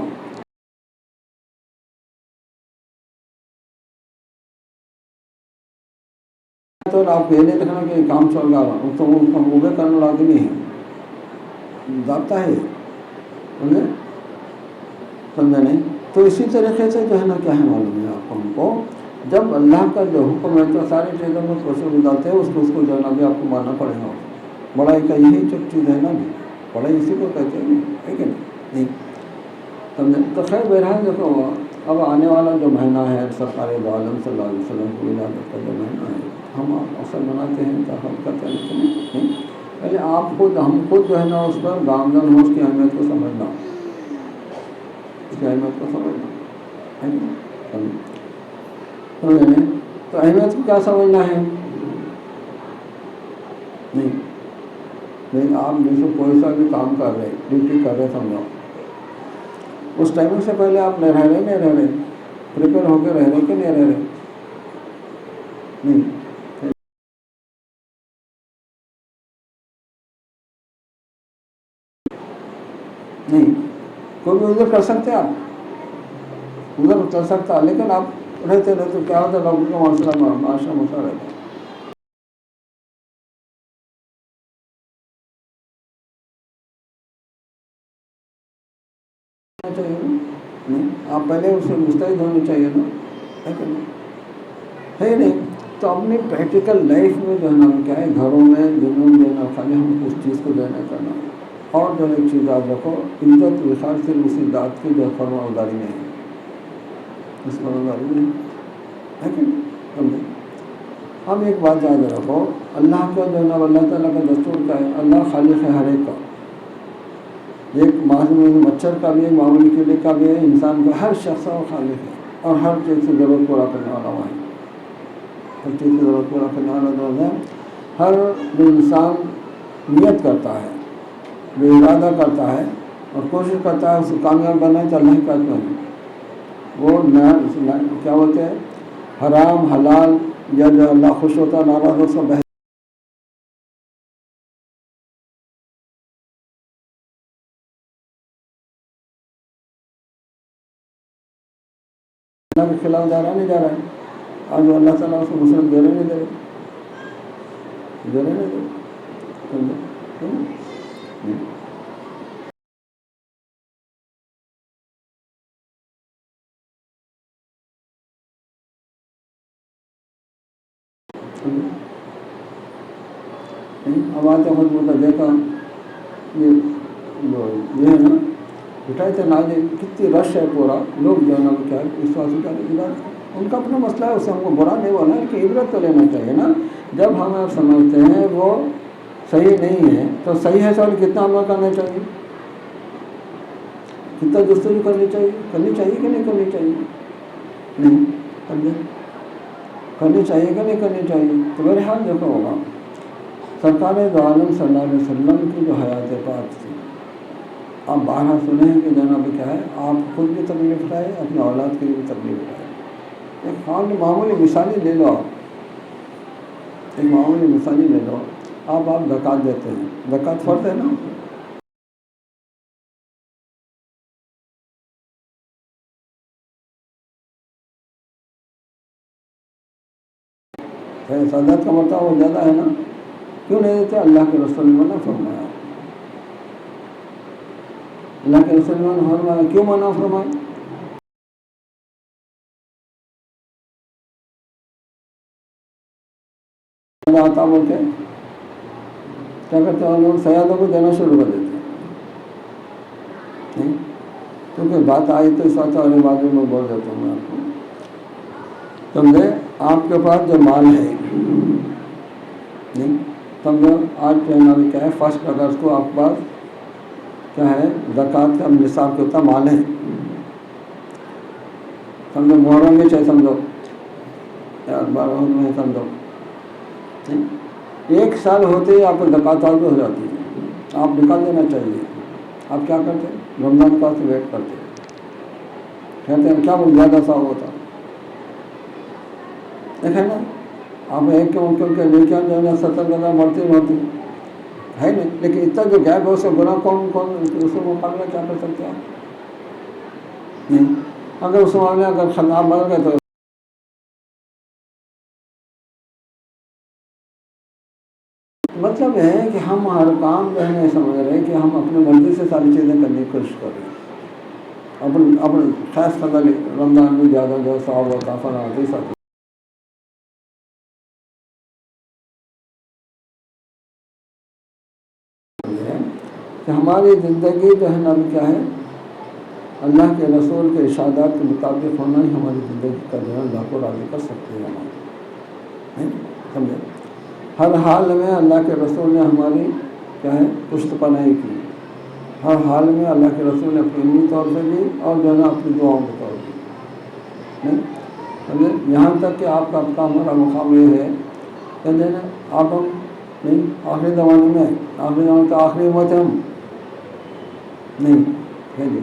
تو آپ یہ نہیں رکھنا کہ کام چل رہا تو وہ کرنا لازمی ہے. ضابطہ ہے، سمجھا نہیں؟ تو اسی طریقے سے جو ہے نا کیا ہے معلوم ہے آپ کو، ہم کو جب اللہ کا جو حکم ہے تو ساری چیزوں میں کوشش گزارتے ہیں، اس کو جو ہے نا بھی آپ کو ماننا پڑے گا۔ بڑائی کا یہی چیز ہے نا بھی، بڑائی اسی کو کہتے ہیں نا، ہے کہ نہیں؟ سمجھے؟ تو خیر بہرحال دیکھو، اب آنے والا جو مہینہ ہے سرکار دو عالم صلی اللہ علیہ وسلم کی ولادت کا جو مہینہ ہے، ہم اکثر مناتے ہیں، تحفظ کرتے ہیں، لیکن نہیں، پہلے آپ خود ہم خود جو ہے نا اس پر گامزن ہو، اس کی اہمیت کو سمجھنا، اس کی اہمیت کو سمجھنا ہے کہ نہیں؟ تو اہمیت کو کیا سمجھنا ہے؟ نہیں آپ جیسے کوئی سا بھی کام کر رہے، ڈیوٹی کر رہے، سمجھو اس ٹائمنگ سے پہلے آپ نہیں رہ رہے، پریپیئر ہو کے رہ رہے کہ نہیں رہ رہے؟ نہیں نہیں، کوئی بھی ادھر کر سکتے آپ، ادھر چل سکتا، لیکن آپ رہتے کیا ہوتا ہے، ڈاکٹر کا معاشرہ مسئلہ رہتا ہے۔ چاہیے نا، نہیں آپ پہلے اسے مستعد ہونی چاہیے نا، ہے کہ نہیں؟ ہے نہیں؟ تو اپنی پریکٹیکل لائف میں جو ہے نا کیا ہے، گھروں میں جنون دینا، خالی ہم اس چیز کو دینا کرنا، اور جو ایک چیز آپ رکھو، عزت وقار صرف اسی ذات کی جو فرما برداری نہیں ہے، اس فرما برداری نہیں ہے کہ نہیں؟ سمجھے؟ ہم ایک بات یاد رکھو، اللہ کا جو ہے نا اللہ تعالیٰ کا دستور کیا ہے، اللہ خالق ہے ہر ایک کا، ایک مچھر کا بھی ہے، معمولی کیڑے کا بھی ہے، انسان کا، ہر شخص اور خالق ہے، اور ہر چیز کی ضرورت پورا کرنے والا ہے، ہر چیز کی ضرورت پورا کرنے والا ہے۔ ہر انسان نیت کرتا ہے، جو ارادہ کرتا ہے اور کوشش کرتا ہے اس کو کامیاب بنائے، تو اللہ کا کیا ہے وہ کیا بولتے ہیں، حرام حلال یا جو اللہ خوش ہوتا ناراض ہو، سب اللہ کے خلاف جا رہا ہے، نہیں جا رہا ہے؟ آج اللہ تعالیٰ اس کو مسلم دے رہے نہیں دے رہے، دے رہے نہیں دے رہے۔ اب آتے خود بولتا دیکھا یہ ہے نا، اٹھائے تھے نازے، کتنی رش ہے، پورا لوگ جو ہے نا کیا اس واسطے کیا عبادت، ان کا اپنا مسئلہ ہے، اسے ہم کو برا نہیں بولنا، لیکن عبرت تو لینا چاہیے نا۔ جب ہم آپ سمجھتے ہیں وہ صحیح نہیں ہے، تو صحیح ہے سوال کتنا عمل کرنا چاہیے، کتنا جستجو کرنی چاہیے کہ نہیں کرنی چاہیے؟ نہیں کرنی چاہیے کہ نہیں کرنی چاہیے؟ تو میرے حال دیکھو ہوگا، سرکار دو عالم صلی اللہ علیہ وسلم کی جو حیات پاک تھی، آپ بارہ سنے ہیں کہ جناب کیا ہے، آپ خود بھی تکلیف اٹھائے، اپنے اولاد کے لیے بھی تکلیف اٹھائے۔ ایک خان معمولی مثالی لے لو، ایک معمولی مثالی لے لو، آپ زکوٰۃ دیتے ہیں، زکوٰۃ فرض ہے نا، سعادت کا مرتبہ وہ زیادہ ہے نا، کیوں نہیں دیتے؟ اللہ کے رسول نے منع فرمایا، اللہ کے رسول نے منع فرمایا، کیوں منع فرمایا؟ آتا بول کے کیا کرتے ہیں لوگ، سیادوں کو دینا شروع کر دیتے ہیں، کیونکہ بات آئی تو اس وقت والے بات میں بول دیتا ہوں میں آپ کو، سمجھے؟ آپ کے پاس جو مال ہے، نہیں سمجھو آج ٹرین ابھی کیا ہے، فرسٹ اگست کو آپ کے پاس کیا ہے، زکوٰۃ کا نصاب کے اتنا مال ہے، سمجھو محرم میں چاہے سمجھو یا 12 میں سمجھو، ایک سال ہوتے ہی آپ کو زکوٰۃ واجب ہو جاتی ہے، آپ نکال دینا چاہیے۔ آپ کیا کرتے ہیں؟ رمضان کا سے ویٹ کرتے ہیں، کہتے ہیں کیا وہ زیادہ سا ہوتا، دیکھیں نا آپ ایک کے ممکن کے لے کے جو ہے نا 70 گنا مرتے ہے نہیں، لیکن اتنا جو گیپ ہے اس سے گناہ کون اس کے مقابلہ کیا کر سکتے ہیں؟ نہیں، اگر اس معاملے اگر خطاب مر گئے تو مطلب ہے کہ ہم ہر کام جو ہے نہیں سمجھ رہے ہیں کہ ہم اپنی مرضی سے ساری چیزیں کرنے کی کوشش کر رہے ہیں، اپنے خاص قدر رمضان میں زیادہ جو ثواب ہوتا فلاں سب ہے کہ ہماری زندگی جو ہے نا کیا ہے، اللہ کے رسول کے ارشادات کے مطابق ہونا ہی ہماری زندگی کا جو ہے اللہ کو راضی کر سکتے ہیں ہمارے، سمجھے؟ ہر حال میں اللہ کے رسول نے ہماری کیا ہے پشت پناہی کی، ہر حال میں اللہ کے رسول نے اپنی علمی طور سے بھی اور جو ہے نا اپنی دعاؤں کے طور پہ، نہیں سمجھے؟ یہاں تک کہ آپ کا ہمارا مقام یہ ہے کہ جو ہے نا آپ ہم نہیں آخری زمانے میں تو آخری امت ہے ہم نہیں ہے جی،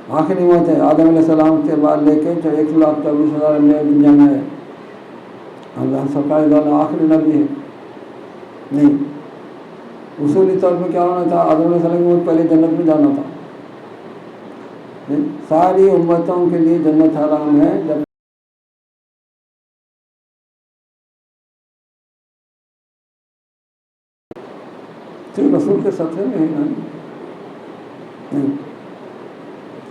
آخری امت ہے آدم علیہ السلام کے بعد لے کے جو 1,24,000 نئے دنیا میں ہے، اللہ سرکار دونوں آخری نبی ہے نہیں، اصولی طور پہ کیا ہونا تھا، آدم علیہ السلام کی پہلے جنت میں جانا تھا، نہیں؟ ساری امتوں کے لیے جنت حرام ہے، جب صرف رسول کے سطح میں ہے نا، نہیں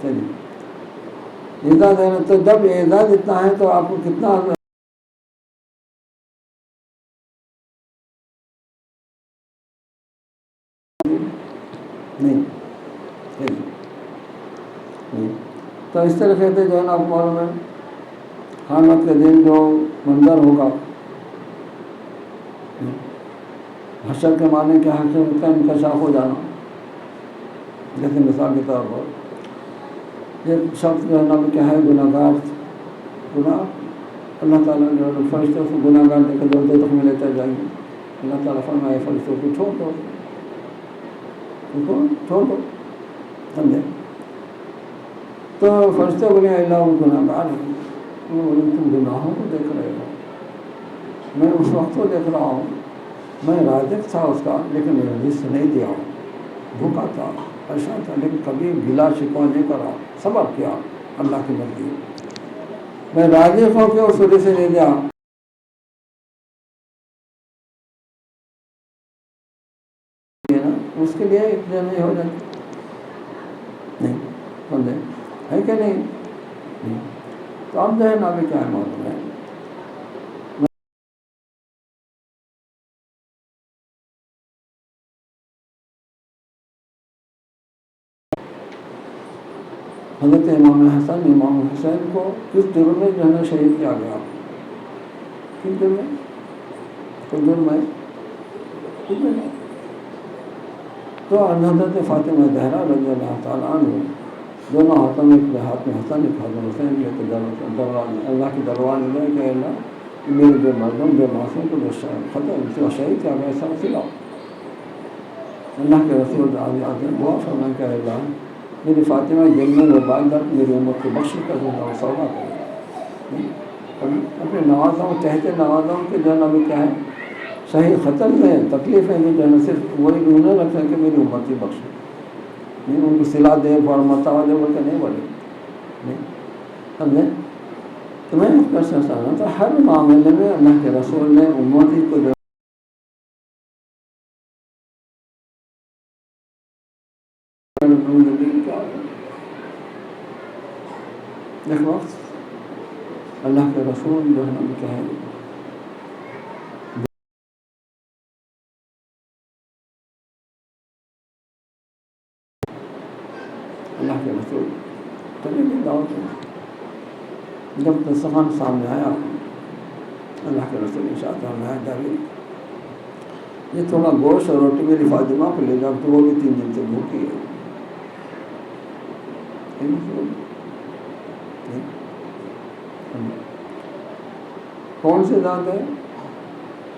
چلیے اعزاز ہے نا، تو جب اعزاز اتنا ہے تو آپ کو کتنا نہیں نہیں، تو اس طرح سے جو ہے نا آپ معلوم ہے قیامت کے دن جو منظر ہوگا، حشر کے معنی کہ حشر کا انکشاف ہو جانا، جیسے مثال کے طور پر ایک شخص جو ہے نا کیا ہے گناہ گار، گناہ اللہ تعالیٰ جو ہے فرشتوں سے گناہ گار دے کر دوزخ میں لیتے جائیں گے، اللہ تعالیٰ فرمائے فرشتوں کو چھوڑ دو، ان کو چھوڑ دو، سمجھے؟ تو فرشتے بولے اللہ وہ گناہ گار ہیں، وہ بولے تم گناہوں کو دیکھ رہے ہو، میں اس وقت کو دیکھ رہا ہوں، میں رازق تھا اس کا لیکن میں رزق نہیں دیا ہوں، بھوکا تھا پریشان تھا لیکن کبھی گلا شکوہ نہیں کرا، صبر کیا اللہ کی مرضی، میں رازق ہو کے اس وجہ سے نہیں دیا، اس کے لیے اتنے نہیں ہو جاتے، نہیں سمجھے ہے کہ نہیں؟ تو اب جو ہے نا ابھی کیا ہے معلوم ہے، حضرت امام حسین کو کس جرم میں جو ہے نا شہید کیا گیا، کس جرم میں؟ کس جرم ہے؟ کس جرم ہے؟ تو حضرت فاطمہ زہرا رضی اللہ تعالیٰ عنہ دونوں ہاتھوں میں ایک ہاتھ میں حسن ایک ہاتھ میں حسین لے کے اللہ کی دربار میں گئے کہ اللہ میرے جو مردم جو معصوم کو جو ختم شہید کیا گیا سب سلاؤ، اللہ کے رسول آتے دعا فرمائے کہ اللہ میری فاطمہ جلنے میں بعد میری امت کو بخش کر دوں گا، سودا کروں، اپنے نوازوں چہتے نوازوں کے جو ہے نا ابھی کیا ہے صحیح ختم میں تکلیف ہے جو ہے نا صرف وہی ڈھونڈنے لگتا ہے کہ میری امت کی بخش، نہیں ان کو صلہ دے اور مرتبہ دے بول کے نہیں بولے، نہیں سمجھے؟ تو میں اس کا سمجھا تو ہر معاملے میں اللہ کے رسول نے امتی کو جو ایک وقت اللہ کے رسول جو ہے کیا ہے اللہ کے رسول چلے گئے دعوت میں، جب دسترخوان سامنے آیا اللہ کے رسول ارشاد فرمایا جاوید یہ تھوڑا گوشت اور روٹی میری فاطمہ کو لے جاؤ، تو وہ بھی 3 دن سے بھوکی ہے، کون سے ذات ہے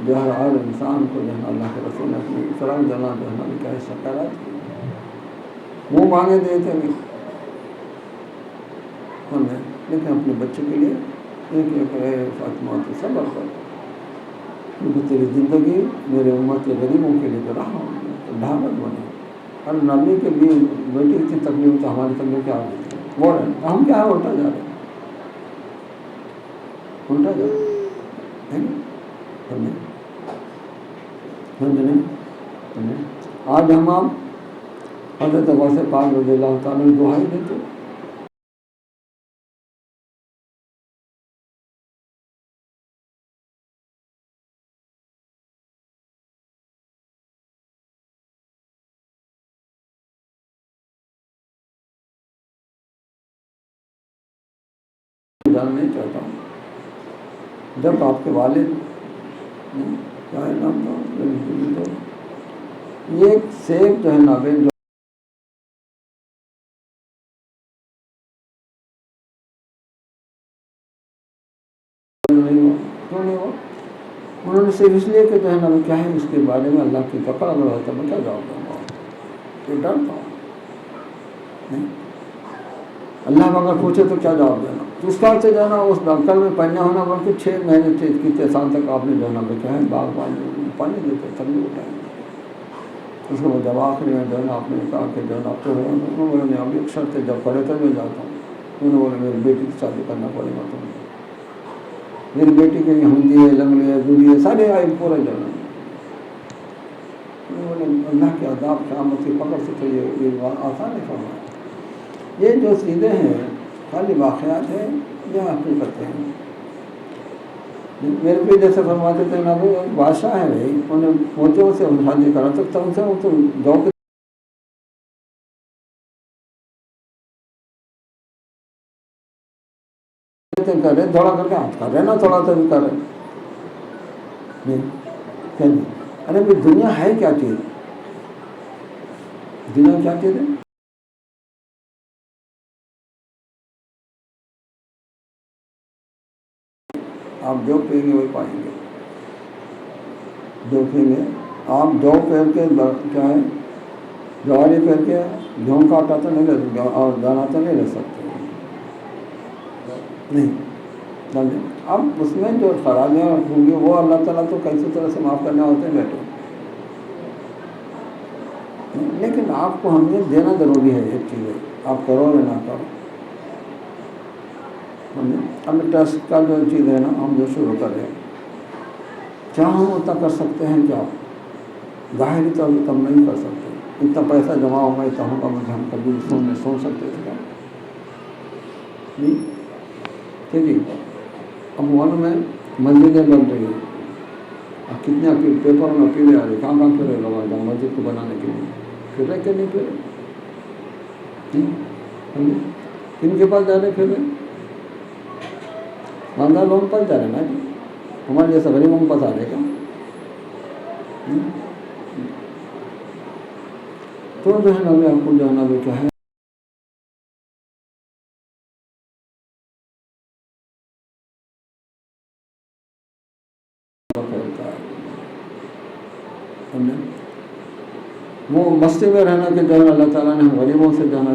جو ہر انسان کو جو ہے اللہ کے رسول نے اپنی فرام جانا جو ہے نا کیا سکارات کی، منہ مانگے دیے تھے ابھی لیکن اپنے بچے کے لیے ایک فاطمہ تو صبر کر، کیونکہ تیری زندگی میرے امت کے غریبوں کے لیے تو رہا ڈھالت بنے، ہر نبی کے بھی بیٹی کی تکلیف تو ہماری تکلیف کیا ہوتی ہے، وہ رہے ہم کیا ہے الٹا جا رہے ہیں، الٹا جا رہے ہیں، سمجھنے آج ہم آپ حضرت غوث پاک رضی اللہ تعالیٰ نے دعائی دیتے جاننا نہیں چاہتا ہوں جب آپ کے والد کیا ہے نام تھا یہ ایک سیب جو ہے نابین جو نہیں ہوا کیوں نہیں ہوا انہوں نے صرف اس لیے کہ جو ہے نا کیا ہے اس کے بارے میں اللہ کی پکڑ اگر ہوتا میں کیا جواب دوں گا یہ ڈرتا ہوں اللہ میں اگر پوچھے تو کیا جواب دینا تو اس کال سے جو ہے نا اس ڈاکٹر میں پڑھنا ہونا بلکہ 6 مہینے کتنے سال تک آپ نے جو ہے نا کیا ہے باغ پانی دیتے تب بھی اٹھائیں اس کو جب آخری میں جو ہے نا آپ نے کہا کہ جو ہے نا آپ تو انہوں نے ابھی ایک شرط ہے جب پڑھے تو میں جاتا ہوں انہوں نے بولے میری بیٹی کی شادی کرنا پڑے گا تمہیں میری بیٹی کے ہندی ہے لنگڑی ہے دودھی ہے سارے آئے پورے جو ہے بولے اللہ کے عذاب قیامت کی پکڑ سے تو یہ آسان ہے فرمایا یہ جو چیزیں ہیں خالی واقعات ہیں یہ حقیقتیں ہیں میرے بھی جیسے فرماتے تھے نا وہ بادشاہ ہے بھائی انہیں موتیوں سے شادی کرا سکتا ان سے وہ تو جو کرے تھوڑا کر کے ہاتھ کر رہے نا تھوڑا تو بھی کرے نہیں ارے بھائی دنیا ہے کیا چیز دنیا کیا چیز ہے آپ جو پئیں گے وہی پائیں گے جو پئیں گے آپ جو پہن کے کیا ہے جواری پہن کے گیہوں کا آٹا تو نہیں لے سکتے اور دانا تو نہیں لے سکتے نہیں سمجھے اب اس میں جو خرابیاں ہوں گی وہ اللہ تعالیٰ تو کیسی طرح سے معاف کرنے ہوتے ہیں بیٹھے لیکن آپ کو ہم نے دینا ضروری ہے ایک چیز ہے آپ کرو یا نہ کرو اب ٹیسٹ کا جو چیز ہے نا ہم جو شروع کریں کیا ہم اتنا کر سکتے ہیں کہ آپ ظاہری طور پہ ہم نہیں کر سکتے اتنا پیسہ جمع ہوگا اتنا ہوگا مجھے ہم کبھی سوچ سکتے تھے کیا ٹھیک ہے اب معلوم میں مسجدیں بن رہی ہیں اب کتنے پیپر میں اپیلیں آ رہی کہاں پھر رہے لوگ مسجد کو بنانے کے لیے پھر رہے کہ نہیں پھر کن کے پاس جا رہے پھر رہے مالدار لوگوں کے پاس جا رہے نا جی ہمارے جیسا غریبوں کے پاس آ رہے کیا تو جو ہے نا آپ کو جو ہے نا کیا ہے وہ مستی میں رہنا کہ جو ہے اللہ تعالیٰ نے غریبوں سے جو ہے نا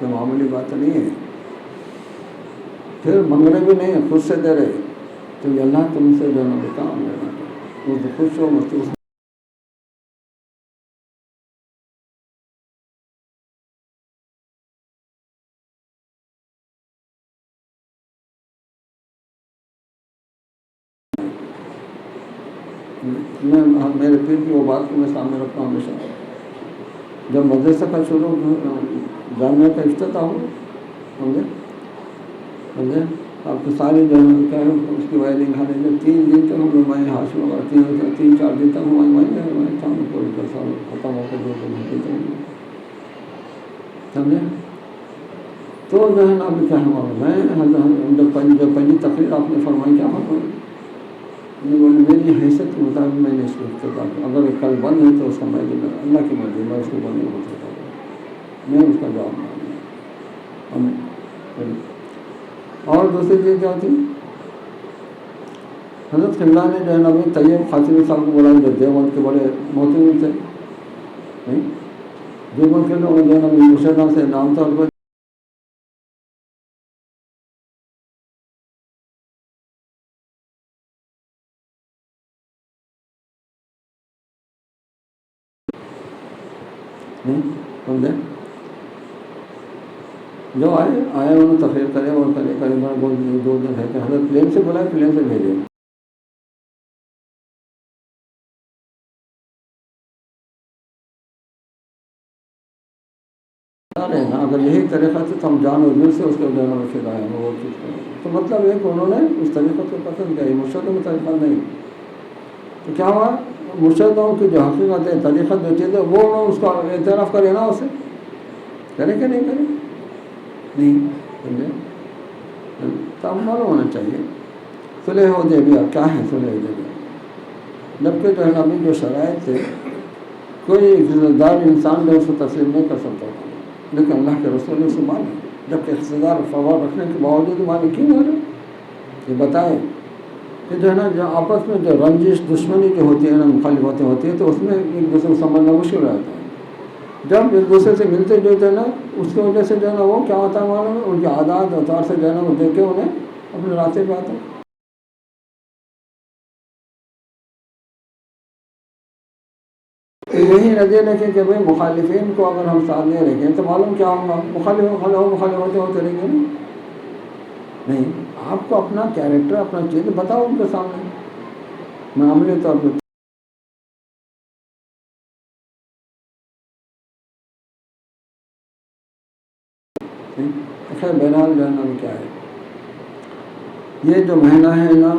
کوئی معمولی بات نہیں ہے پھر منگنے بھی نہیں ہے خود سے دے رہے تو یہ اللہ تم سے جو ہے نا کام لینا وہ تو خوش ہو مستی میں میرے پیر کی وہ بات کو میں سامنے رکھتا ہوں ہمیشہ جب مدرسہ کا شروع جامعہ کا افتتاح ہو سمجھے آپ کو ساری جو ہے کیا ہے اس کی وائرنگ ہر 3 دن تک ہم لوگ وہیں حاصل ہوگا 3-4 دن تک ہم وہیں تھا کوئی سال ختم ہو کر 2 دن ہوتے تھے سمجھے تو جو ہے نا ابھی کیا ہوا میں جب پہلی تقریر آپ نے فرمائی کیا فرمائی میری حیثیت کے مطابق میں نے اس کو افتتاح کیا اگر کل بند ہے تو اس کا میں اللہ کی مرضی میں اس کو بند نہیں ہو سکتا میں اس کا جواب مانوں اور دوسری چیز کیا تھی حضرت قبلہ نے جو ہے نا طیب خاطری صاحب کو بولا جو دیوبند کے بڑے محترم تھے دیوبند کے لوگ جو ہے نا مشرہ سے نام طور پر سمجھے جو آئے انہوں تقریر کرے اور کرے بول 2 دن ہے کہ حضرت پلین سے بلائے پلین سے بھیجے. رہنا اگر یہی طریقہ تھا تو ہم جان و دل سے اس کے جو ہے نا فدائے ہیں وہ چیز کریں. تو مطلب ہے کہ انہوں نے اس طریقے کو پسند کیا. مرشدوں کا طریقہ نہیں. تو کیا ہوا مرشدوں کی جو حقیقت ہے طریقت جو چیز ہے وہ انہوں اس کا اعتراف کرے نا اسے کرے کہ نہیں کرے نہیں سمجھے. تو اب معلوم ہونا چاہیے صلح حدیبیہ کیا ہے. صلح حدیبیہ جبکہ جو ہے نا ابھی جو شرائط تھے کوئی اقتدار انسان جو اس کو تسلیم نہیں کر سکتا تھا لیکن اللہ کے رسول نے اسے مانے. جبکہ اقتدار فوار رکھنے کے باوجود مانے کیوں نہیں رہے. یہ بتائے کہ جو ہے نا جو آپس میں جو رنجش دشمنی جو ہوتی ہے نا مخالفتیں ہوتی ہیں تو اس میں ایک دوسرے کو سمجھنا مشکل رہتا ہے. جب ایک دوسرے سے ملتے جلتے ہیں نا اس کی وجہ سے جو ہے نا وہ کیا ہوتا ہے معلوم ہے ان کے عادات اوتار سے جو ہے نا وہ دیکھ کے انہیں اپنے راستے پہ آتا ہے. یہی نظر رکھیں کہ بھائی مخالفین کو اگر ہم ساتھ نہیں رکھیں تو معلوم کیا ہوگا مخالف ہوتے رہیں گے نہیں. آپ کو اپنا کیریکٹر اپنا چیز بتاؤ ان کے سامنے. میں عملی طور پہ خیر بہرحال جو ہے نا کیا ہے یہ جو مہینہ ہے نا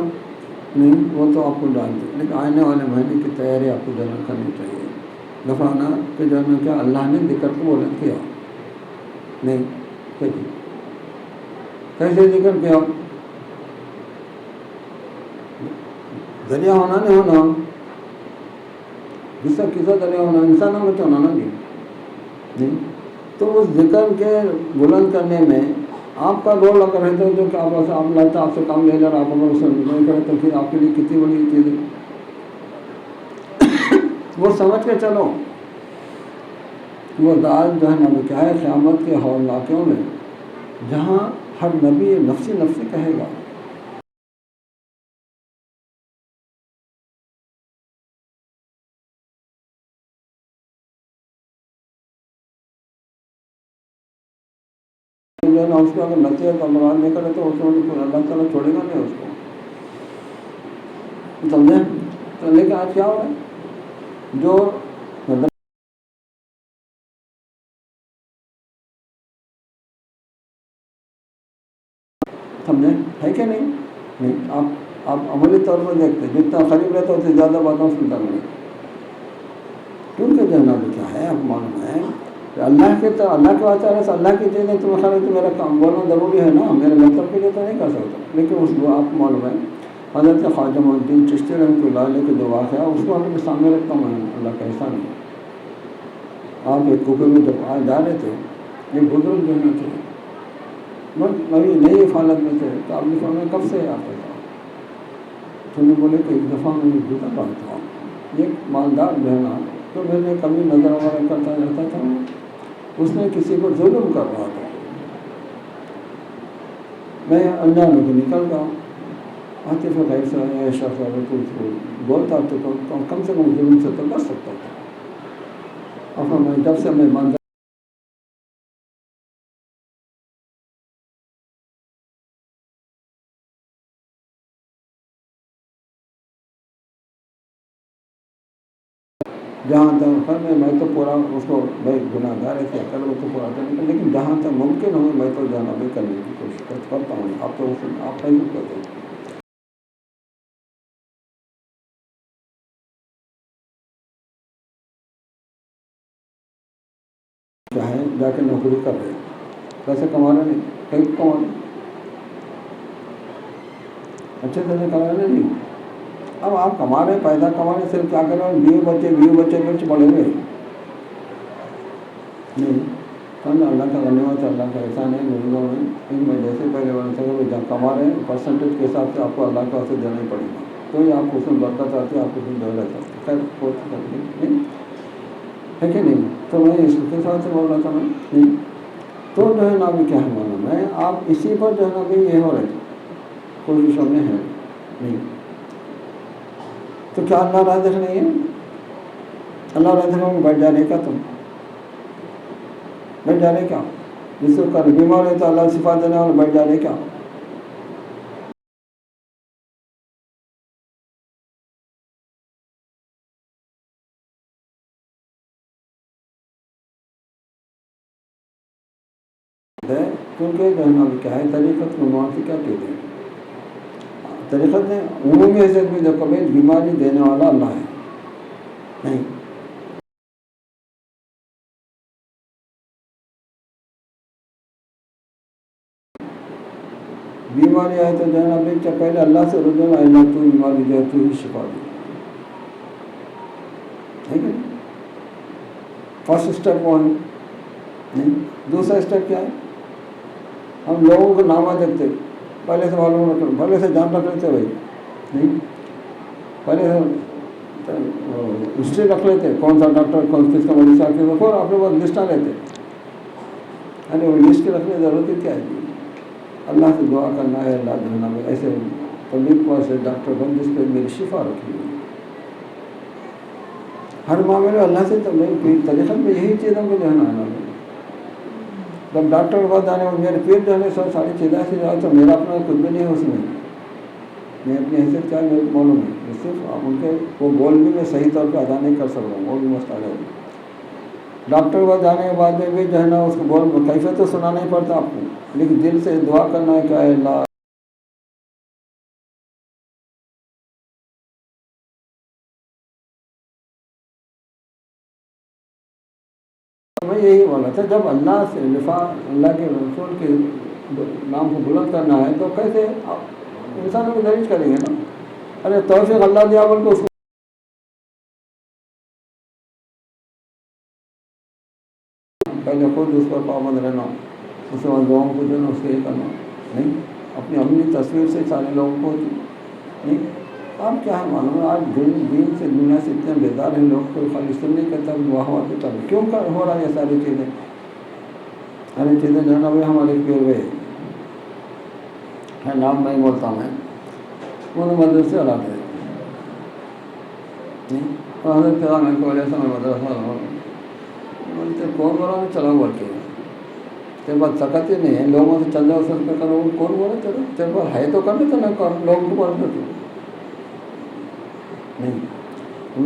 نہیں وہ تو آپ کو ڈالتے لیکن آنے والے مہینے کی تیاری آپ کو جو ہے کرنی چاہیے. دفعہ کہ جو ہے کیا اللہ نے ذکر کو بلند کیا نہیں کیسے ذکر کیا. ذریعہ ہونا نہیں ہونا جس کا کسا ذریعہ ہونا انسانوں میں تو ہونا نا نہیں. تو اس ذکر کے بلند کرنے میں آپ کا رول اگر ہے تو جو کہ آپ لگتا ہے آپ سے کام لے جا رہا آپ اگر اسے نہیں کریں تو پھر آپ کے لیے کتنی بڑی چیز ہے. وہ سمجھ کے چلو وہ ذات جو ہے نا کیا ہے قیامت کے ہول واقعوں میں جہاں ہر نبی نفسی نفسی کہے گا جو ہے نا اس کو اگر نصیحت مراد نہیں کرے تو اس کو اللہ تعالیٰ چھوڑے گا نہیں اس کو سمجھے. تو لیکن آج کیا ہو رہا ہے جو سمجھیں ہے کہ نہیں آپ عملی طور پر دیکھتے جتنا قریب رہتا اتنی زیادہ باتوں سنتا نہیں. کیونکہ جو ہے نا کیا ہے آپ معلوم ہے کہ اللہ کے واسطے اللہ کی چیزیں تو خیال ہے تو میرا کام بولنا ضروری ہے نا. میرے مطلب کے لیے تو نہیں کر سکتا لیکن اس کو آپ معلوم ہے حضرت خواجہ معین الدین چشتی رحمۃ اللہ علیہ کے جو واقعہ اس کو ہم سامنے رکھتا ہوں اللہ کا احسان ہے. آپ ایک کوپے میں جب جا رہے تھے ایک بزرگ جو ہے تھے ابھی نئی حالت میں تھے تو آپ نے کہا میں کب سے آتا تھا تو نے بولے کہ ایک دفعہ میں گزر رہا تھا ایک مالدار جو ہے نا تو میں نے کبھی نظر وغیرہ کرتا رہتا تھا اس نے کسی کو ظلم کر رہا تھا. میں انجان ہو کے نکل گیا آتے پھر غیر سے ایسا تو اس کو بولتا تو کم سے کم ظلم سے تو بچ سکتا تھا. اور میں جب سے میں مالدار جہاں تک میں تو پورا اس کو بھائی گناہ گار ہے کیا کرو تو پورا کرنے لیکن جہاں تک ممکن ہو میں تو جانا بھی کرنے کی کوشش کرتا ہوں. آپ تو آپ نہیں کرتے چاہے جا کے نوکری کر رہے پیسے کمانا نہیں کہیں کمانا اچھے سے کمانا نہیں. اب آپ کما رہے پیسہ کما رہے صرف کیا کر رہے ہیں بیوی بچے کچھ پڑے ہوئے نہیں. اللہ کا غنیمت ہے اللہ کا احسان ہے غریبوں میں ان میں جیسے پہلے والے سے جہاں کما رہے ہیں پرسنٹیج کے حساب سے آپ کو اللہ کا واسطے دینا ہی پڑے گا. تو یہ آپ کو اس میں برکت آتی ہے آپ کو اس میں دولت آتی ہے. خیر کوئی نہیں ہے کہ نہیں. تو میں اس کے ساتھ سے بول رہا تھا میں نہیں تو جو ہے نا ابھی کیا ہے معلوم ہے آپ اسی پر جو ہے نا ابھی یہ ہو رہے کوششوں میں ہے نہیں. تو کیا اللہ راضی نہیں ہے. اللہ راضی ہو بیٹھ جا رہے کیا تم بیٹھ جا رہے کیا جس کو کر بیمار ہے تو اللہ شفا دینے والے بیٹھ جا رہے کیا؟ کیونکہ جو ہے نا کیا ہے طریقت کو معافی کیا کہتے ہیں؟ طریقت نے عمومی حیثیت میں جو کبھی بیماری دینے والا اللہ ہے نہیں. بیماری آئے تو جو ہے نا پہلے اللہ سے رجوع ہے، اللہ تو بیماری جو ہے تو ہی شفا دے. ٹھیک ہے، فرسٹ اسٹیپ وہ ہے نہیں. دوسرا اسٹیپ کیا ہے؟ ہم لوگوں کو نامہ دیکھتے پہلے سے معلوم رکھ، پہلے سے جان رکھ لیتے بھائی نہیں، پہلے سے ہسٹری رکھ لیتے کون سا ڈاکٹر کون کس کا مریض آ کے اور اپنے پاس لسٹ آ لیتے. یعنی وہ لسٹ کے رکھنے کی ضرورت ہی کیا ہے؟ اللہ سے دعا کرنا ہے اللہ جو ہے نا ایسے طبیب کو ایسے ڈاکٹر بن جس پہ میری شفا رکھی ہوئی ہر معاملے اللہ سے. تو طریقت میں یہی چیز ہم کو جو ہے نا آنا ہے. جب ڈاکٹر کے پاس جانے میرے پیٹ جو ہے سب ساری چیزیں سے جائے تو میرا اپنا کچھ بھی نہیں ہے اس میں اپنی حیثیت کیا میرے کو معلوم ہے. صرف ان کے وہ بول بھی میں صحیح طور پہ ادا نہیں کر سک رہا ہوں، وہ بھی مسئلہ ہے. ڈاکٹر کے پاس جانے کے بعد میں بھی جو ہے نا اس کو بول کیفیت تو سنانا ہی پڑتا آپ کو، لیکن دل سے دعا کرنا ہے کہ اے اللہ میں یہی بولا تھا. جب اللہ سے اللہ کے رسول کے نام کو بلند کرنا ہے تو کیسے انسانوں کو درج کریں گے نا. ارے توفیق اللہ دیا بول کے اس کو پہلے خود اس پر پابند رہنا، اس کے بعد لوگوں کو جو ہے نا اس کے یہ کرنا نہیں. اپنی اپنی تصویر سے سارے لوگوں کو نہیں. اب کیا ہے معلوم ہے آج دین سے دنیا سے اتنے بیدار ہیں لوگ کو خالی سننے کے تب واہ واہ کی طرف کیوں ہو رہا ہے یہ ساری چیزیں. ساری چیزیں جو ہے نا بھائی ہمارے پیے ہوئے ہے نام نہیں بولتا میں انہوں مدرسے سے الگ ہے نہیں. حضرت کے میں کو علیہ السلام مدرسہ بولتے کون بولا نہیں چلا بول کے تیرے پاس طاقت ہی نہیں ہے لوگوں سے چندہ وصول پہ کرو کون بولا تیرے پاس ہے تو کرنے تو نہ کر لوگوں کو پڑھ دیتے نہیں.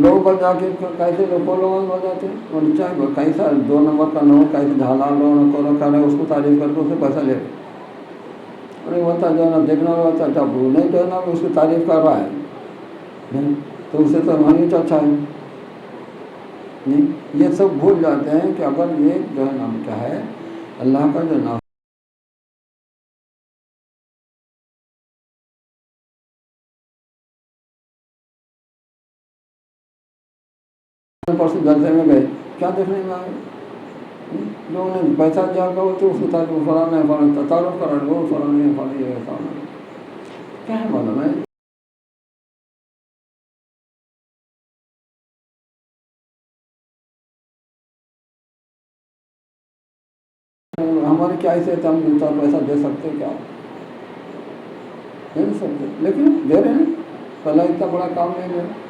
لوگوں پر جا کے کیسے لوگوں بول جاتے ہیں چاہے کہیں سا 2 نمبر کا نو کیسے جھالا لو نہ کرو کرے اس کو تعریف کر کے اس سے پیسہ لے ارے ہوتا جو ہے نا دیکھنا ہوتا جب نہیں جو ہے نا اس کی تعریف کر رہا ہے نہیں تو اسے تو ہماری اچھا ہے نہیں. یہ سب بھول جاتے ہیں کہ اگر یہ جو ہے نام کیا ہے اللہ کا جو نام پرسوں جلسے میں گئے کیا دیکھنے میں آئے لوگوں نے پیسہ دیا کرو تو اس کو تعلق فلانا ہے فلانا تعارف کرا وہ فلانا ہے فلانا یہ فلانا کیا ہے معلوم ہے. ہمارے کیا ایسے ہم دوسرا پیسہ دے سکتے کیا نہیں دے سکتے لیکن دے رہے ہیں. پہلا اتنا بڑا کام نہیں دے رہے.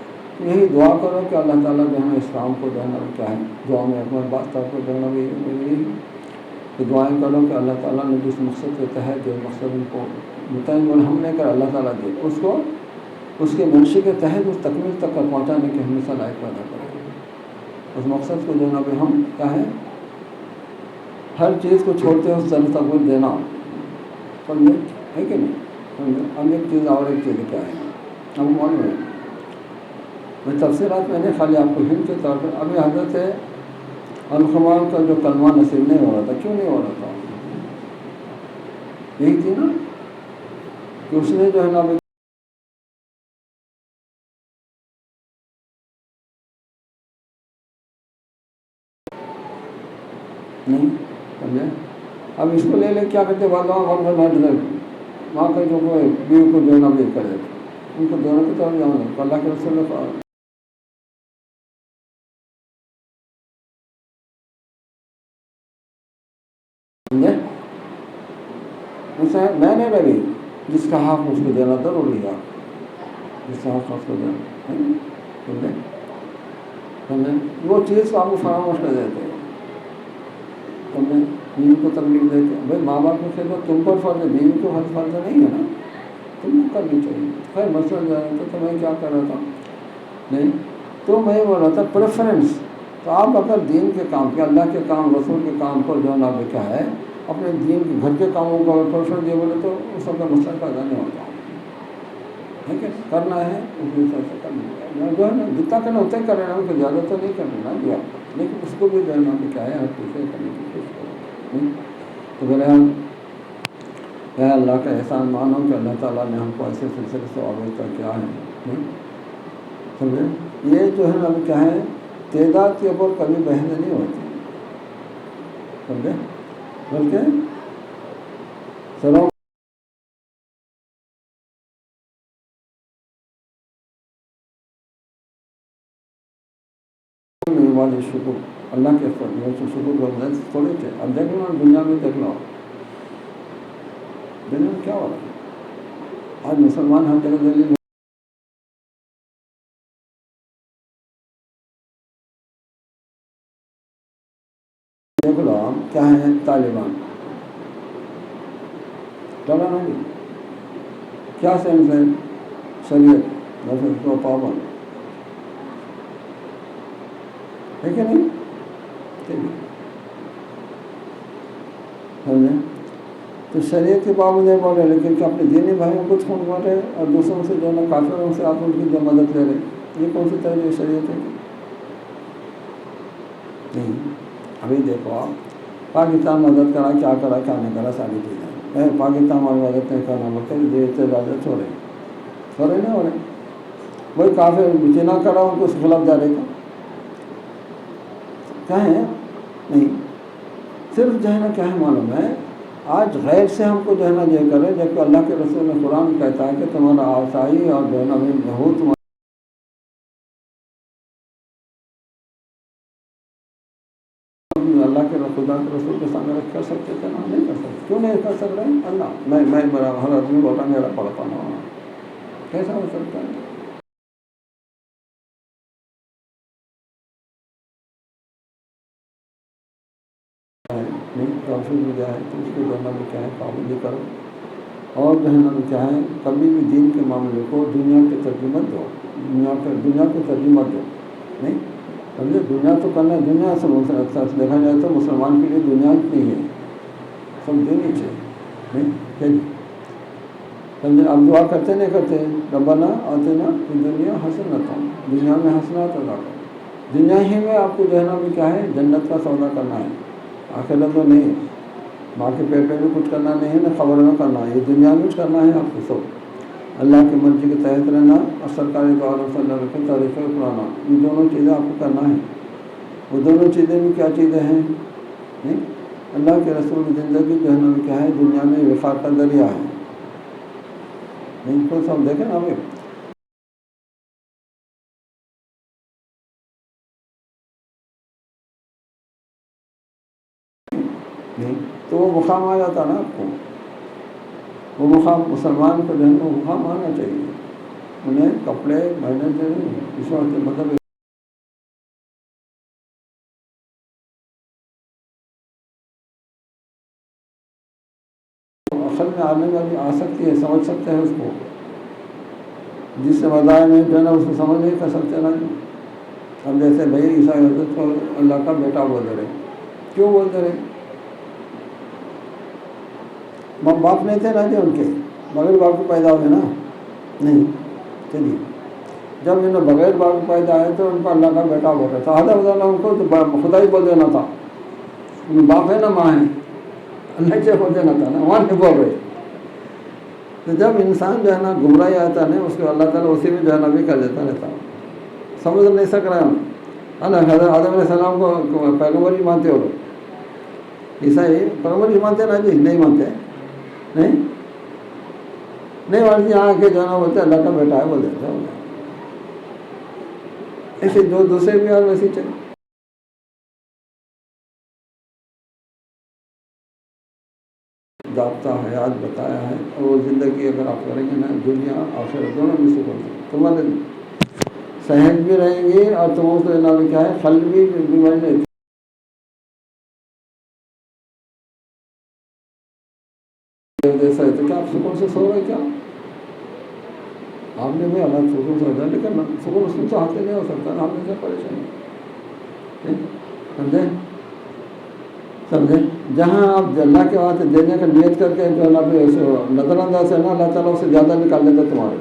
یہی دعا کرو کہ اللہ تعالیٰ جو ہے نا اسلام کو جو ہے نا کیا ہے دعا میں اپنے بات طور پر جو ہے نا یہی کہ دعائیں کرو کہ اللہ تعالیٰ نے جس مقصد کے تحت جو مقصد ان کو متعین ہم نے کر اللہ تعالیٰ دے اس کو اس کے منشی کے تحت اس تکمیل تک کر پہنچانے کی ہمیشہ لائق پیدا کرے. اس مقصد کو جو ہے نا بھی ہم کیا ہے ہر چیز کو چھوڑتے ہیں اس طرح تقویل دینا سمجھے ہے کہ نہیں. ہم ایک چیز اور ایک چیز کیا ہے ہم معلوم ہے میں تفصیلات میں نے خالی آپ کو ہند کے طور پر ابھی حضرت الخمار کا جو کلمہ نصیب نہیں ہو رہا تھا کیوں نہیں ہو رہا تھا یہی تھی نا کہ اس نے جو ہے نا نہیں سمجھے. اب اس کو لے لے کیا کرتے بعد وہاں کا جو بیوی کو جو ہے نا بھی کرے ان کو دونوں کی طرف جانا اللہ کے رسول میں نے رہی جس کا حق اس کو دینا ضروری ہے جس کا حق اس کو دینا وہ چیز کو آپ کو فراموش کر دیتے ہیں. بیوی کو تکلیف دے کے. بھائی ماں باپ کی خدمت تم پر فرض ہے, بیوی کو فرض نہیں ہے نا, تم کو کرنی چاہیے. خیر مسئلہ جو ہے تو میں کیا کر رہا تھا, نہیں تو میں بول رہا تھا پریفرنس. تو آپ اگر دین کے کام کے, اللہ کے کام, رسول کے کام کو جو ہے نا کیا ہے اپنے دین کے گھر کے کاموں کو اگر پریفرنس دے بولے تو اس وقت مسئلہ پیدا نہیں ہوتا. ٹھیک ہے, کرنا ہے اس طرح سے کرنا جو ہے نا, جتنا کرنا اتنا ہی کر رہے ہیں, ان کو زیادہ تو نہیں کرنا دیا, لیکن اس کو بھی جو ہے نا کیا ہے ہر چیزیں کرنے کی کوشش کریں. تو بہرحال اے اللہ کا احسان مانو کہ اللہ تعالیٰ نے ہم کو ایسے سلسلے سے وابستہ کیا ہے. نہیں سمجھے, یہ جو ہے نا کیا ہے تعداد کے اوپر کبھی بحث نہیں ہوتی, سمجھے, بلکہ سروں والے شکر اللہ کے شکر کرنا تھوڑے تھے. اب دیکھ لو دنیا میں, دیکھ لو دنیا میں کیا ہو رہا ہے. آج مسلمان ہر جگہ دلیل دیکھ لو کیا ہے, طالبان ڈالا نہیں کیا سینس ہے, شریعت نفل کو پابند ہے کہ نہیں. ٹھیک ہے, سمجھیں, تو شریعت کے پابند نہیں بول رہے, لیکن کہ اپنے دینی بھائیوں کو چھوڑ مار رہے اور دوسروں سے جو ہے نا کافروں سے آپ ان کی جو مدد لے رہے. یہ کون سی طرح شریعت ہے؟ نہیں. ابھی دیکھو آپ پاکستان مدد کرا, کیا کرا کیا نہیں کرا, ساری چیزیں پاکستان ہماری مدد نہیں کرنا مطلب یہ اعتراض ہو رہے نہیں ہو رہے. وہی کافر چنا کرا ان کو اس خلاف جا رہے کیا ہے. نہیں صرف جو ہے نا کیا ہے معلوم ہے, آج غیر سے ہم کو جو ہے نا یہ کرے, جبکہ اللہ کے رسول نے قرآن کہتا ہے کہ تمہارا آسائی اور جو ہے نا بہت اللہ کے خدا کے رسول کے سامنے رکھ کر سکتے تھے نا, نہیں کر سکتے. کیوں نہیں کر سک رہے؟ اللہ میں ہر آدمی بول رہا میرا پڑھ پانا ہونا کیسا ہو سکتا ہے. نہیں توفیق بھی ہے تو اس کو جو ہے نا کیا ہے پابندی کرو, اور جو ہے نا کیا ہے کبھی بھی دین کے معاملے کو دنیا کے ترجمہ دو, دنیا کو ترجمہ دو. نہیں سمجھے, دنیا تو کرنا ہے, دنیا سے دیکھا جائے تو مسلمان کے لیے دنیا نہیں ہے, سب دینی چاہیے. نہیں سمجھے, اب دعا کرتے نہیں کرتے, ربنا آتنا فی الدنیا حسنۃ, دنیا میں حسنات ادا کرو. دنیا ہی میں آپ کو جو ہے نا بھی کیا ہے جنت کا سودا کرنا ہے, آخرت میں نہیں. ماں کے پیٹ میں بھی کچھ کرنا نہیں ہے, نہ خبر میں کرنا ہے, یہ دنیا میں کچھ کرنا ہے آپ کو. سب اللہ کی مرضی کے تحت رہنا اور سرکاری دعا صلی اللہ علیہ وسلم طریقہ اپنانا, یہ دونوں چیزیں آپ کو کرنا ہے. وہ دونوں چیزیں بھی کیا چیزیں ہیں؟ نہیں اللہ کے رسول کی زندگی جو ہے نا کیا ہے دنیا میں وفاق کا ذریعہ ہے. نہیں کو سب دیکھیں نا ابھی نہیں تو وہ مقام آ جاتا نا آپ کو, وہ مقام مسلمان کو جو ہے وہ مقام آنا چاہیے. انہیں کپڑے مہینے جو اس وقت مطلب اصل میں آنے والی آ سکتی ہے, سمجھ سکتے ہیں اس کو, جس سے مزاح میں جو ہے نا اس کو سمجھ نہیں کر سکتے نا. اب جیسے بھائی عیسائی حضرت کو اللہ کا بیٹا بولتے رہے, کیوں بولتے رہے؟ ماں باپ نہیں تھے نا جی ان کے, بغیر باپ کو پیدا ہوئے نا. نہیں چلیے, جب انہیں بغیر باپ کو پیدا آئے تو ان کو اللہ کا بیٹا بول رہا تھا. اللہ ان کو تو خدا ہی بول دینا تھا, باپ ہے نا ماں ہے, اللہ سے بول دینا تھا نا, وہاں نہیں بول رہے. تو جب انسان جو ہے نا گمراہی آتا ہے اس کو اللہ تعالیٰ اسی میں جو ہے نا بھی کر دیتا رہتا. سمجھ نہیں سک رہے ہم, ہے نا. حضرت آدم علیہ السلام کو پیغمبر ہی مانتے ہو, عیسائی پیغمبر ہی مانتے نا جی؟ نہیں مانتے, نہیں مانتے. یہاں کے جو ہے نا بولتے اللہ کا بیٹا ہے بول دیتے ہیں. ایسے جو دوسرے بھی اور ویسے چاہیے. ضابطہ حیات بتایا ہے, اور وہ زندگی اگر آپ کریں گے نا دنیا آخرت دونوں میں سے کریں گے, تمہارے صحت بھی رہیں گی اور تمہیں کو نہ بھی کیا ہے قلب بھی بیماری نہیں. سے سو رہے کیا آپ نے بھی اللہ سکون سے ہوتا ہے، لیکن سکون اس میں تو حاصل نہیں ہو سکتا نا، آپ نے کیا پریشانی سمجھے. جہاں آپ اللہ کے واسطے دینے کا نیت کر کے جو اللہ نظر انداز ہے نا، اللہ تعالیٰ اسے زیادہ نکال لیتا تمہارے،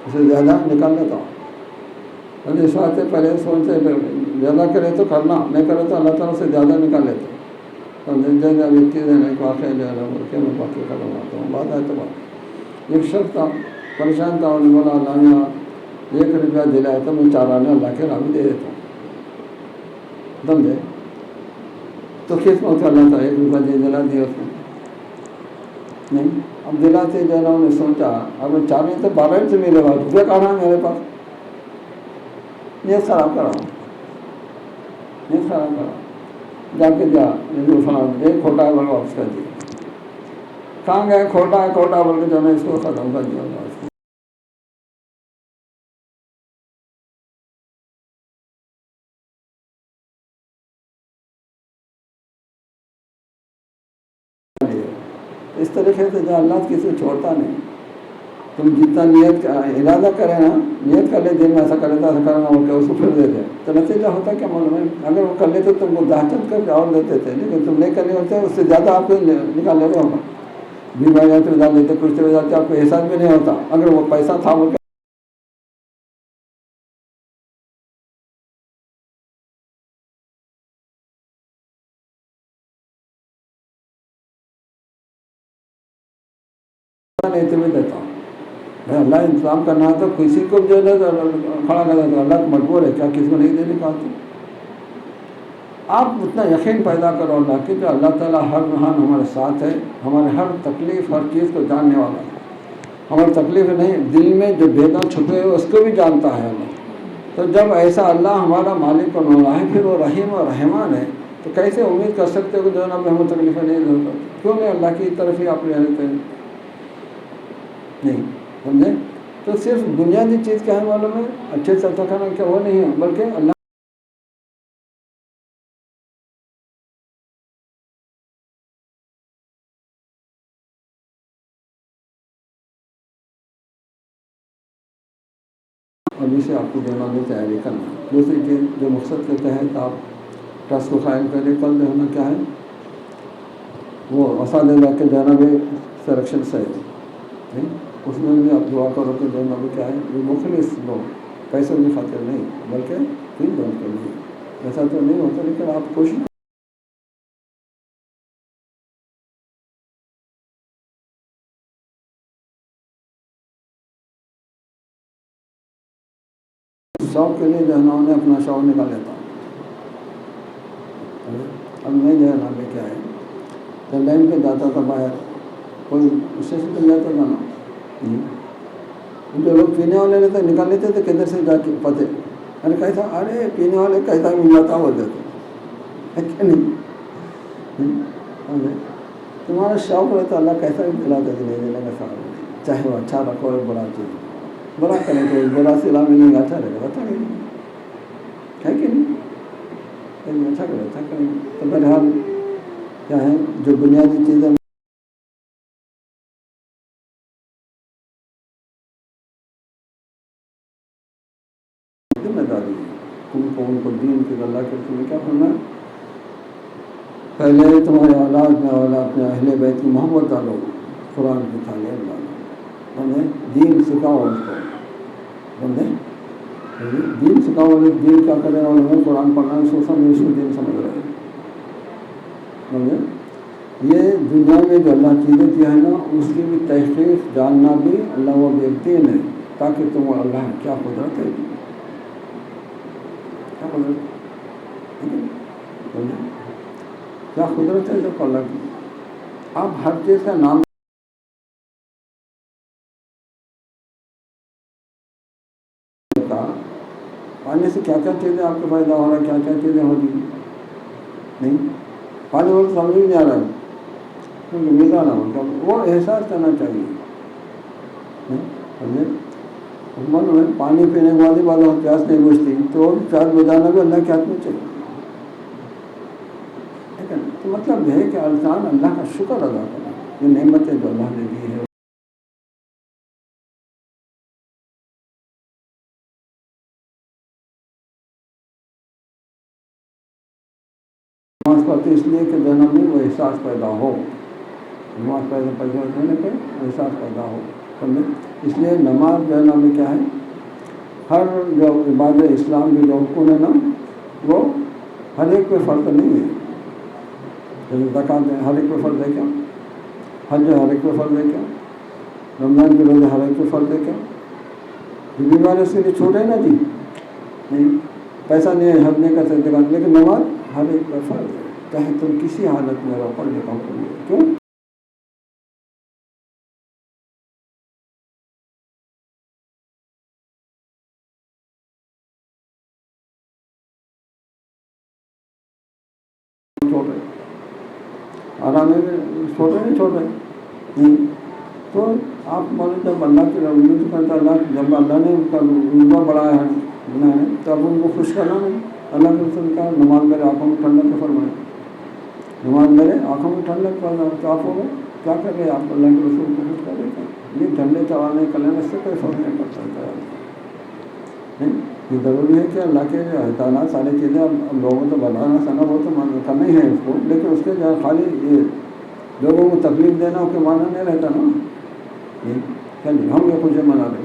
اسے زیادہ نکال لیتا ہوں. اس واسطے پہلے سوچتے زیادہ کرے تو کرنا، نہیں کرے تو اللہ تعالیٰ سے زیادہ نکال لیتے. جیسے اب ایک چیز ہے ایک واقعہ جو ہے کہ میں واقعہ کرنا چاہتا ہوں، بات ہے تو بات. ایک شخص تھا پریشان تھا، انہوں نے بولا اللہ نے 1 روپیہ دلایا تو میں 4 آنے اللہ کے نام دے دیتا ہوں. سمجھے تو قسمت سے اللہ تعالیٰ 1 روپیہ دلا دیا اس نے. نہیں اب دلاتے جو ہے نا انہوں نے سوچا اب 4 نہیں تو 12 سے ملے گا، روپیہ کہاں ہے میرے پاس. نیت خراب کرا، نیت خراب کرا، جا کے ایک کھوٹا ہے بول واپس کر دیا. کہاں گئے کھوٹا ہے کھوٹا بول کے جو ہے اس کو ختم کر دیا. اس طریقے سے جو اللہ کسی کو چھوڑتا نہیں. تم جتنا نیت کا ارادہ کرے نا، نیت کر لے دن میں ایسا کرے تو ایسا کرنا ہو کے اس کو پھر دے دے تو نتیجہ ہوتا کیا معلوم ہے. اگر وہ کر لیتے تو تم کو دہشت کر کے اور دیتے تھے، لیکن تم نہیں کرنے ہوتے اس سے زیادہ آپ کو نکال لے رہے ہوگا. 20,000 روپئے ڈال دیتے، کچھ آپ کو احساس بھی نہیں ہوتا. اگر وہ پیسہ تھا وہ نہیں تمہیں دیتا ہوں. اللہ انتظام کرنا ہے تو کسی کو جو ہے کھڑا کر دیتا. اللہ کو مجبور ہے کیا کسی کو نہیں دینے کا. آپ اتنا یقین پیدا کرو اللہ کہ جو اللہ تعالیٰ ہر جہاں ہمارے ساتھ ہے، ہمارے ہر تکلیف ہر چیز کو جاننے والا ہے. ہماری تکلیف نہیں، دل میں جو بےدان چھپے ہوئے اس کو بھی جانتا ہے اللہ. تو جب ایسا اللہ ہمارا مالک اور مولا ہے، پھر وہ رحیم اور رحمان ہے، تو کیسے امید کر سکتے ہو کہ جو ہے نا ہمیں تکلیفیں نہیں دے گا. کیوں نہیں اللہ کی طرف ہی آپ لے لیتے ہیں. نہیں سمجھے. تو صرف بنیادی چیز کیا ہے معلوم ہے، اچھے سے اچھا کرنا کیا وہ نہیں ہے، بلکہ اللہ ابھی سے آپ کو دینا میں تیاری کرنا. دوسری چیز جو مقصد کے تحت آپ ٹرسٹ کو قائم کریں، کل جو ہے نا کیا ہے وہ اساتذہ کے جو ہے نا بھی سلیکشن سے ہے، اس میں بھی آپ دعا کرو کہ جو ہے نا بھی کیا ہے یہ مخلص لوگ پیسوں کی خاطر نہیں بلکہ دین بند کے لیے. ایسا تو نہیں ہوتا، لیکن آپ کوشش شوق کے لیے جو ہے نا انہیں اپنا شوق نکال لیتا. اب میں جو ہے نا میں کیا ہے تو لائن پہ جاتا تھا باہر، کوئی اسٹیشن پہ جاتا تھا نا، جو لوگ پینے والے لیتے نکال لیتے تھے کدھر سے جا کے پتے. ارے کیسا، ارے پینے والے کیسا مل جاتا بول دیتے ہے کہ نہیں. تمہارا شوق رہتا اللہ کیسا بھی دلاتا کہ نہیں دینے کا سوال نہیں، چاہے وہ اچھا رکھو اور برا چیز برا کریں تو برا سلا ملے گا، اچھا رہے گا اچھا نہیں ہے کہ نہیں. اچھا کرے اچھا کریں. تو بہرحال کیا ہے جو بنیادی چیزیں ذمہ داری ہے تم کو ان کو دین کی اللہ کے تمہیں کیا کرنا ہے. پہلے تمہارے اولاد میں اولاد اپنے اہل بیت کی محبت ڈالو، قرآن کی تعلیم ڈالو، سمجھے دین سکھاؤ ان کو. سمجھے دین سکھاؤ. دین کیا کرنے والے ہیں قرآن پڑھنا سو سمجھ اس کو دین سمجھ رہے ہیں. سمجھے یہ دنیا میں جو اللہ چیزیں کیا ہے نا اس کی بھی تحقیق جاننا بھی اللہ وہ بھی ایک دین ہے، تاکہ تم اللہ کیا قدرت ہے، کیا قدرت کیا قدرت ہے جو اللہ کی. آپ ہر چیز کا نام پانی سے کیا کیا چیزیں آپ کو فائدہ ہو رہا ہے، کیا کیا چیزیں ہو رہی نہیں. پانی وہ سمجھ نہیں آ رہا ہے کیونکہ ملا نہ ہوتا، وہ احساس کرنا چاہیے. سمجھے معلوم ہے پانی پینے والے والوں پیاس نہیں بجھتی تو پیاس بجانا بھی اللہ کے ہاتھ میں چاہیے. ٹھیک ہے نا. تو مطلب یہ ہے کہ انسان اللہ کا شکر ادا کرنا. یہ نعمتیں جو اللہ نے دی ہے. نماز پڑھتے اس لیے کہ دونوں میں وہ احساس پیدا ہو. نماز پیدا ہونے پہ احساس پیدا ہو. اس لیے نماز جو ہے نا میں کیا ہے، ہر جو عبادت اسلام کے جو حکم ہے نا وہ ہر ایک پہ فرض نہیں ہے. جیسے زکوٰۃ ہر ایک پہ فرض ہے کیا، حج ہر ایک پہ فرض ہے کیا، رمضان کے روزے ہر ایک پہ فرض ہے کیا. بیماری اس کے لیے چھوٹے نا جی، نہیں پیسہ نہیں ہے حج نہیں کر سکتے، لیکن نماز ہر ایک پہ فرض ہے، چاہے تم کسی حالت میں رہو پڑھنے کا حکم ہے. کیوں؟ چھوٹے آرام میں چھوٹے نہیں چھوٹے. تو آپ بولے جب اللہ کی رضامندی کرتا اللہ جب اللہ نے رتبہ بڑھایا ہے بنایا ہے تو اب ان کو خوش کرنا نہیں. اللہ کے رسول کا نماز میرے آنکھوں میں ٹھنڈک کے فرمائے، نماز میرے آنکھوں میں ٹھنڈک فرمائے. تو آپ ہو گئے کیا کر رہے آپ اللہ کے رسول کو خوش کر رہے ہیں. یہ جھنڈے چڑھانے کلنے سے کوئی فرق نہیں پڑتا. نہیں یہ ضروری ہے کہ اللہ کے احکامات ساری چیزیں اب لوگوں کو بتانا سنا وہ تو کرنا ہی ہے اس کو، لیکن اس کے جو خالی یہ لوگوں کو تکلیف دینا اس کے معنی نہیں رہتا نا. چلیے ہم یہ خوشی منا رہے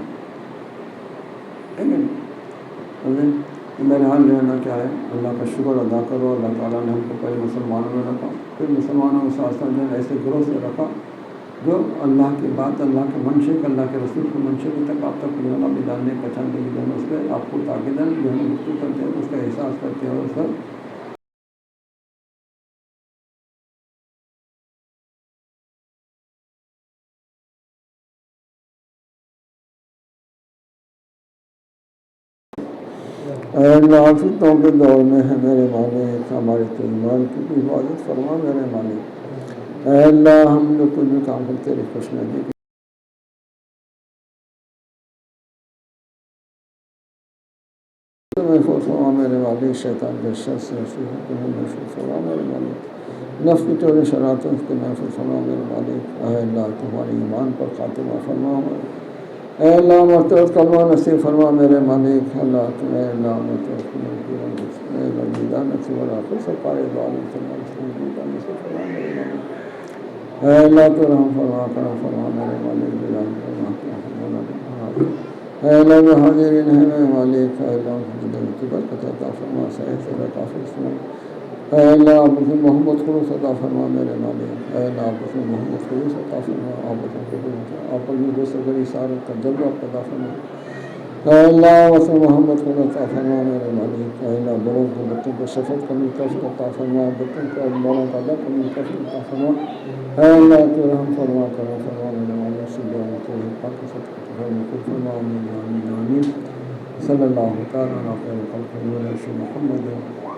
ہیں. میرے حال جو ہے نا کیا ہے، اللہ کا شکر ادا کرو. اللہ تعالیٰ نے ہم کو پہلے مسلمانوں میں رکھا، پھر مسلمانوں کے ساتھ ساتھ جو ہے ایسے گروہ سے رکھا جو اللہ کی بات، اللہ کے منشے کے، اللہ کے رسول کے منشے کے تک آپ تک پہنچانا بھی جاننے پہچاننے کی جو ہے اس پہ آپ کو تاکیدن جو ہے گفتگو کرتے ہیں، اس کا احساس کرتے ہیں. اور اس کا اے اللہ فتنوں کے دور میں ہے میرے مالک، ہمارے تو ایمان کی بھی حفاظت فرما میرے مالک. اے اللہ ہم جو کچھ بھی کام کرتے رہے خوش ندی محفوظ فرما میرے مالک. شیطان کے شر سے محفوظ فرما میرے مالک. نفس کی چوری شراتوں سے محفوظ فرما میرے مالک. اے اللہ تمہارے ایمان پر خاتمہ فرما. اے اللہ مرتبہ کلمہ نصیب فرما میرے مالک. اللہ تم اے اللہ مرتبہ اے اللہ دیدہ نصیب فرما خود سپائے دعالم فرما دیدہ نصیب فرما میرے مالک. اے اللہ تو رحم فرما کرم فرما میرے مالک. اے اللہ جو حاضرین ہے میرے مالک. اے اللہ زندگی کی برکت عطا فرما، صحت سے کافی فرما. اے اللہ آپ اس میں محمد خلوص عطا فرما میرے مالک. اے اللہ آپ اس میں محمد خلوص عطا فرما. آپ پر بھی دوست بڑی سارت کا جلوہ عطا فرما. اے اللہ وس محمد خلوص عطا فرما میرے مالک. اے اللہ بڑوں کو بچوں کو شفقت کرنے کا عطا فرما، بچوں کو بڑوں کا ادب کرنے کا عطا فرما. اے اللہ تو رحم فرما کرم فرما میرے مالک. فرما آمین آمین آمین. صلی اللہ تعالیٰ علیہ وسلم محمد